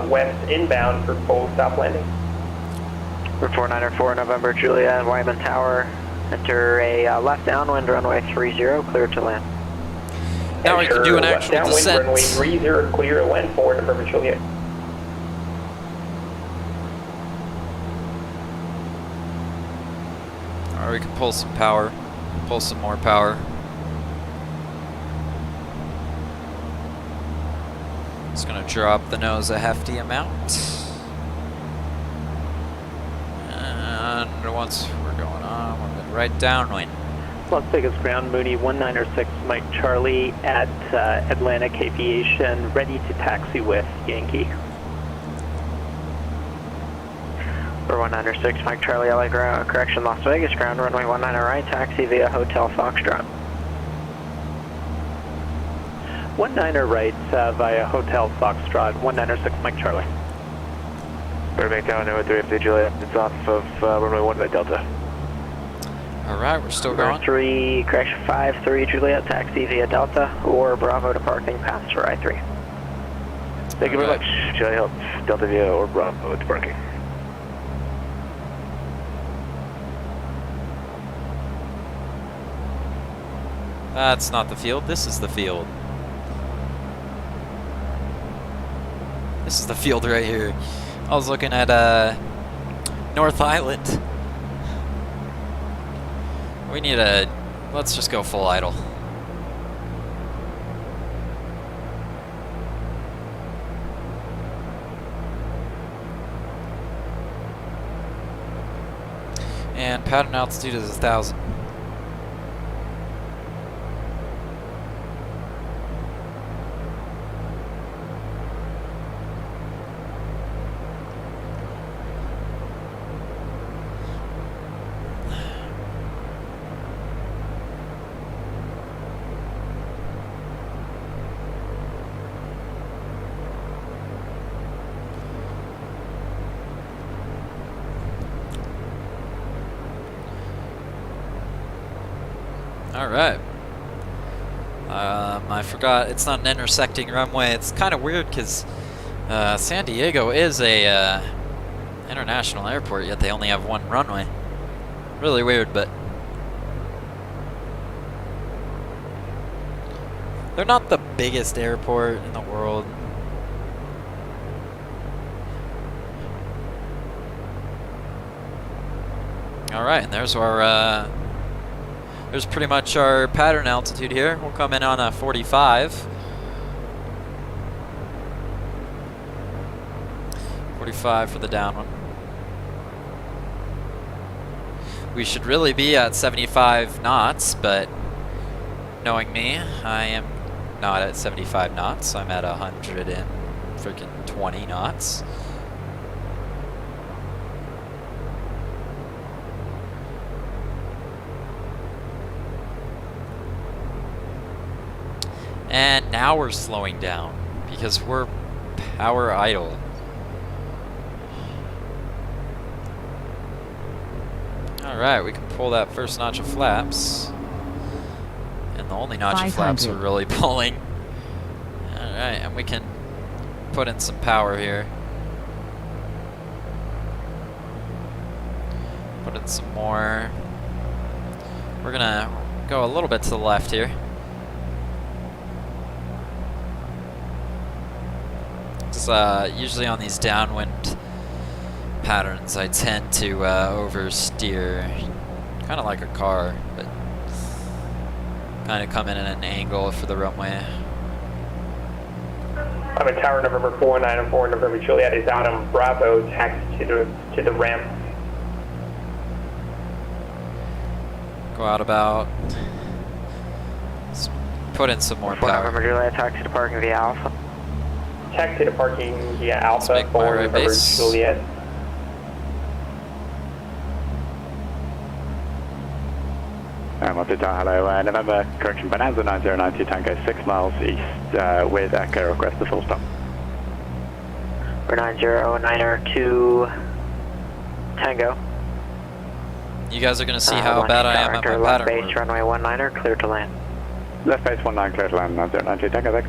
west inbound for full stop landing. For 494, November Juliet, Wyman Tower, enter a left downwind, runway 30, clear to land. Now we can do an actual downwind, descent. Runway 30, clear to land for November Juliet. Or we can pull some power, pull some more power. It's gonna drop the nose a hefty amount. And once we're going on, we're going right downwind. Las Vegas ground, Mooney 1906, Mike Charlie at Atlantic Aviation, ready to taxi with Yankee. For 196, Mike Charlie, LA correction, Las Vegas, ground runway 19 right, taxi via Hotel Foxtrot. 19 right via Hotel Foxtrot, 196, Mike Charlie. Burbank Tower, number 350 Juliet, it's off of runway 1 by Delta. Alright, we're still going. 3, correction 53 Juliet, taxi via Delta or Bravo to parking paths for I-3. Thank you very much. Charlie help Delta via or Bravo to parking. That's not the field, this is the field. This is the field right here. I was looking at North Island. We need a, let's just go full idle. And pattern altitude is 1,000. Alright. I forgot, it's not an intersecting runway. It's kind of weird because San Diego is a international airport, yet they only have one runway. Really weird, but they're not the biggest airport in the world. Alright, and there's our there's pretty much our pattern altitude here. We'll come in on a 45. 45 for the down one. We should really be at 75 knots, but knowing me, I am not at 75 knots. I'm at 120 knots. And now we're slowing down because we're power idle. Alright, we can pull that first notch of flaps. And the only notch of flaps we're really pulling. Alright, and we can put in some power here. Put in some more. We're gonna go a little bit to the left here. Usually on these downwind patterns, I tend to oversteer, kind of like a car, but kind of come in at an angle for the runway. I'm at tower November 494, November Juliet is out on Bravo, taxi to the ramp. Go out about, let's put in some more power. November Juliet, taxi to parking via Alpha. Taxi to parking via Alpha for November Juliet. Hello, November, correction, Bonanza 9092 Tango, 6 miles east with Echo, request the full stop. We're 9092 Tango. You guys are going to see how bad I am at my left pattern base, work. runway 19, clear to land. Left base 19, clear to land, 9092 Tango, thanks.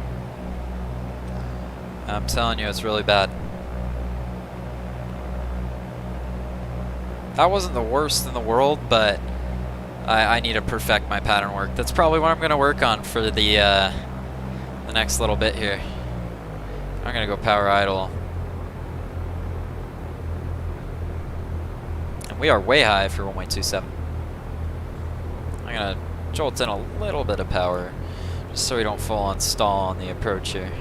I'm telling you, it's really bad. That wasn't the worst in the world, but I need to perfect my pattern work. That's probably what I'm going to work on for the next little bit here. I'm going to go power idle. And we are way high for runway 27. I'm going to jolt in a little bit of power, just so we don't full on stall on the approach here.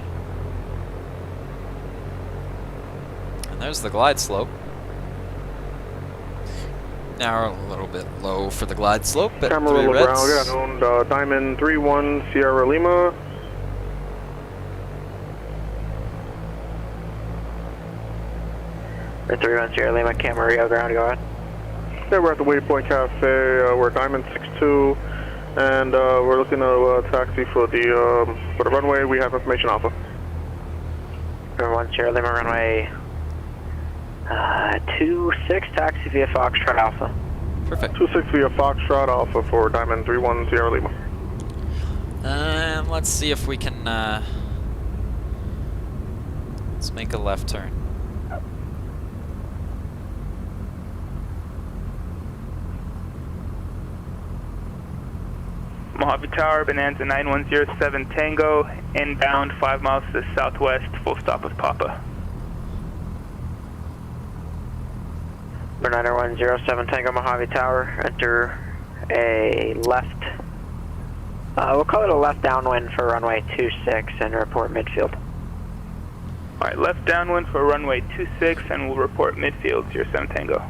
And there's the glide slope. Now we're a little bit low for the glide slope, but Camera 3 reds. Brown, Diamond 31 Sierra Lima. 310 Lima Camarillo ground, go ahead. Yeah, we're at the Waypoint Cafe. We're Diamond 62, and we're looking to taxi for the runway. We have information alpha. 310 Lima runway 26, taxi via Foxtrot Alpha. Perfect. 26 via Foxtrot Alpha for Diamond 310 Lima. Let's see if we can, let's make a left turn. Mojave Tower, Bonanza 9107 Tango, inbound 5 miles to the southwest, full stop with Papa. 9107 Tango, Mojave Tower, enter a left, we'll call it a left downwind for runway 26 and report midfield. Alright, left downwind for runway 26 and we'll report midfield 07 Tango.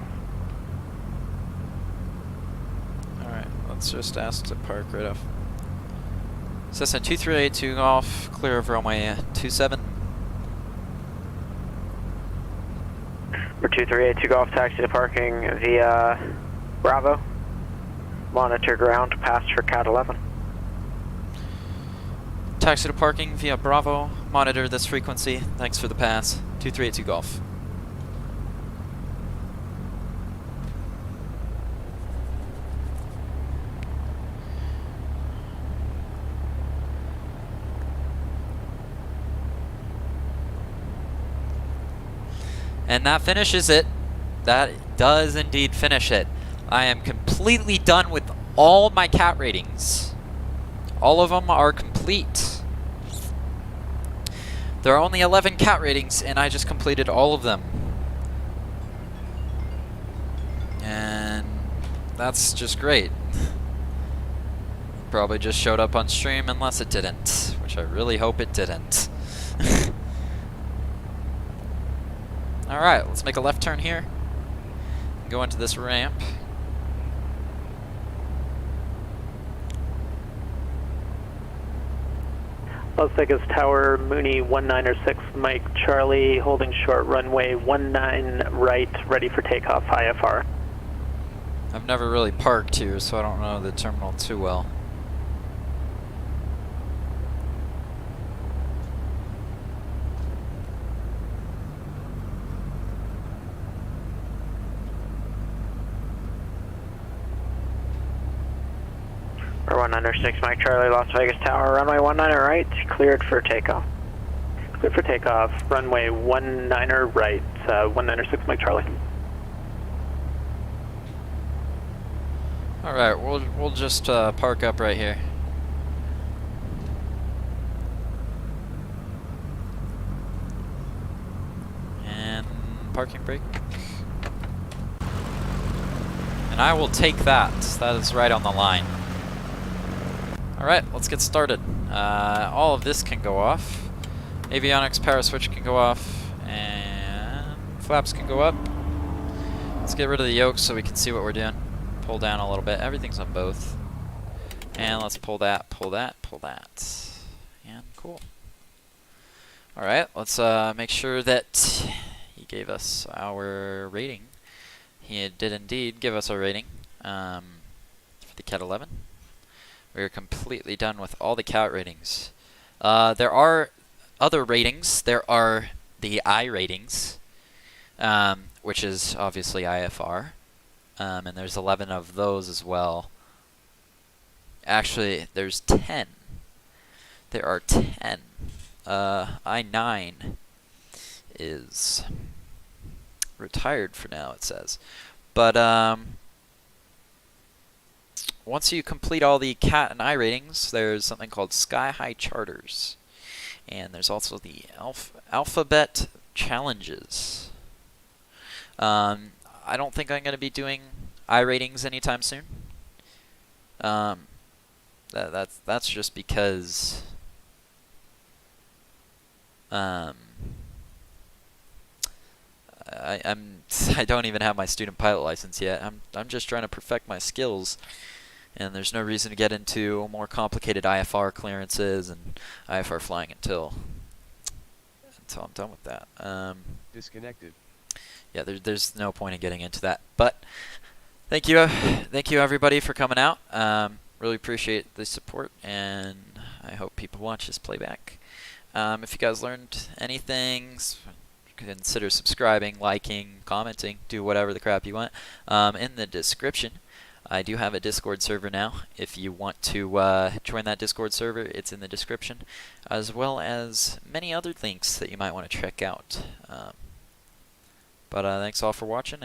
Let's just ask to park right off. Cessna 2382 Golf, clear of runway 27. For 2382 Golf, taxi to parking via Bravo. Monitor ground, pass for CAT-11. Taxi to parking via Bravo, monitor this frequency. Thanks for the pass. 2382 Golf. And that finishes it. That does indeed finish it. I am completely done with all my CAT ratings. All of them are complete. There are only 11 CAT ratings, and I just completed all of them. And that's just great. Probably just showed up on stream unless it didn't, which I really hope it didn't. Alright, let's make a left turn here. Go into this ramp. Las Vegas Tower, Mooney 1906, Mike Charlie, holding short runway 19 right, ready for takeoff, IFR. I've never really parked here, so I don't know the terminal too well. Or 196 Mike Charlie, Las Vegas Tower, runway 19 right, cleared for takeoff. Cleared for takeoff, runway 19 right, 196 Mike Charlie. Alright, we'll just park up right here. And parking brake. And I will take that. That is right on the line. Alright, let's get started. All of this can go off. Avionics power switch can go off. And flaps can go up. Let's get rid of the yokes so we can see what we're doing. Pull down a little bit. Everything's on both. And let's pull that, pull that, pull that. And cool. Alright, let's make sure that he gave us our rating. He did indeed give us a rating for the CAT-11. We're completely done with all the CAT ratings. There are other ratings. There are the I ratings, which is obviously IFR. And there's 11 of those as well. Actually, there's 10. There are 10. I-9 is retired for now, it says. But once you complete all the CAT and I ratings, there's something called Sky High Charters. And there's also the Alphabet Challenges. I don't think I'm going to be doing I ratings anytime soon. That's just because I don't even have my student pilot license yet. I'm just trying to perfect my skills, and there's no reason to get into more complicated IFR clearances and IFR flying until I'm done with that. Disconnected. yeah, there's no point in getting into that. But thank you everybody for coming out. Really appreciate the support, and I hope people watch this playback. If you guys learned anything, consider subscribing, liking, commenting, do whatever the crap you want. In the description, I do have a Discord server now. If you want to join that Discord server, it's in the description, as well as many other links that you might want to check out. But thanks all for watching,